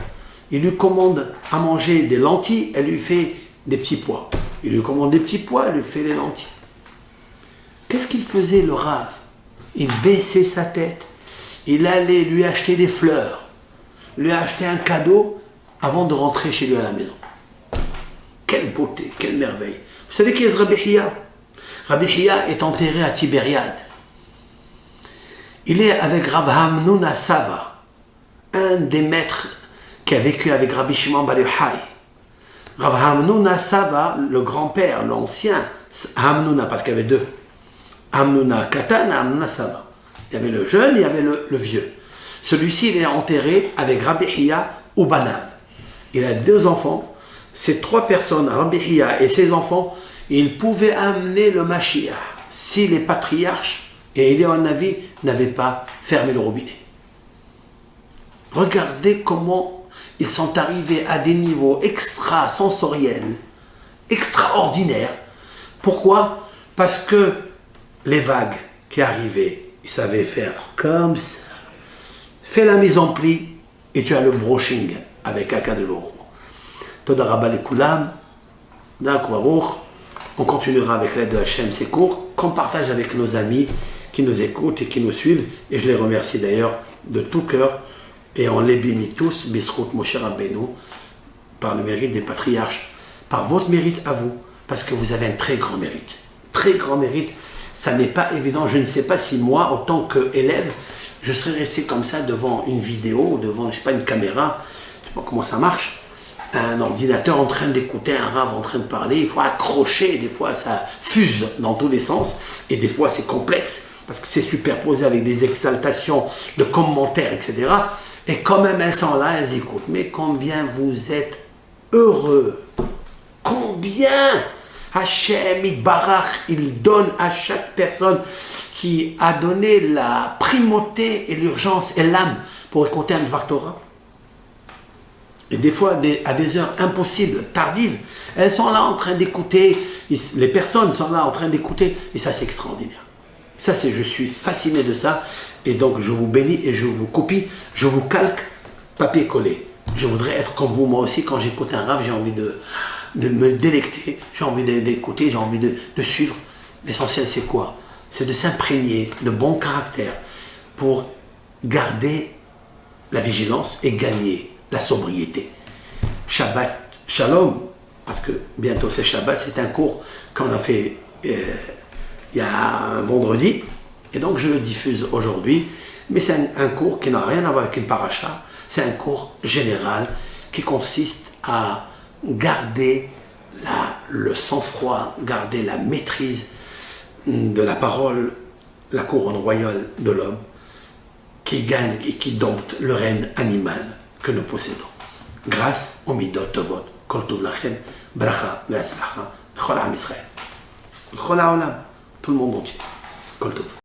S1: Il lui commande à manger des lentilles, elle lui fait des petits pois. Il lui commande des petits pois, elle lui fait des lentilles. Qu'est-ce qu'il faisait, le Rav? Il baissait sa tête. Il allait lui acheter des fleurs, lui acheter un cadeau avant de rentrer chez lui à la maison. Quelle beauté, quelle merveille. Vous savez qui est Rabbi Hiya? Rabbi Hiya est enterré à Tibériade. Il est avec Rav Hamnoun Sava, un des maîtres qui a vécu avec Rabbi Shimon Bar Yochai. Rav Hamnoun Sava, le grand-père, l'ancien Hamnouna, parce qu'il y avait deux. Hamnouna Katan, Hamnouna Sava. Il y avait le jeune, il y avait le vieux. Celui-ci, il est enterré avec Rabbi Hiya ou Banab. Il a 2 enfants. Ces 3 personnes, Rabbi Hiya et ses enfants, ils pouvaient amener le Mashiach si les patriarches et Éliyahu Navi n'avaient pas fermé le robinet. Regardez comment ils sont arrivés à des niveaux extrasensoriels, extraordinaires. Pourquoi? Parce que les vagues qui arrivaient, ils savaient faire comme ça. Fais la mise en pli et tu as le brushing avec Akadosh Baruch Hu. Toda Rabba Lekulam, on continuera avec l'aide de Hachem ces cours qu'on partage avec nos amis qui qui nous écoutent et qui nous suivent. Et je les remercie d'ailleurs de tout cœur. Et on les bénit tous, Bisrout Moshe Rabbeinu, par le mérite des patriarches, par votre mérite à vous, parce que vous avez un très grand mérite. Très grand mérite. Ça n'est pas évident. Je ne sais pas si moi, en tant qu'élève, je serais resté comme ça devant une vidéo, devant, je sais pas, une caméra, je sais pas comment ça marche, un ordinateur en train d'écouter un rave en train de parler, il faut accrocher, des fois ça fuse dans tous les sens, et des fois c'est complexe, parce que c'est superposé avec des exaltations de commentaires, etc. Et quand même, elles sont là, elles écoutent. Mais combien vous êtes heureux, combien Hachem Itbarach, il donne à chaque personne qui a donné la primauté et l'urgence et l'âme pour écouter un Dvar Torah. Et des fois, à des heures impossibles, tardives, elles sont là en train d'écouter, les personnes sont là en train d'écouter, et ça c'est extraordinaire. Ça c'est, je suis fasciné de ça, et donc je vous bénis et je vous copie, je vous calque, papier collé. Je voudrais être comme vous, moi aussi, quand j'écoute un rave, j'ai envie de me délecter, j'ai envie d'écouter, j'ai envie de suivre. L'essentiel c'est quoi? C'est de s'imprégner de bon caractère pour garder la vigilance et gagner la sobriété. Shabbat Shalom, parce que bientôt c'est Shabbat, c'est un cours qu'on a fait il y a un vendredi, et donc je le diffuse aujourd'hui, mais c'est un cours qui n'a rien à voir avec une paracha, c'est un cours général qui consiste à garder le sang-froid, garder la maîtrise de la parole, la couronne royale de l'homme, qui gagne et qui dompte le règne animal que nous possédons. Grâce au Midot Tovot, Kol Tov Lachem, Bracha, Ve'atzlacha, Chol Am Israël, Chol HaOlam, tout le monde entier. Kol Tov.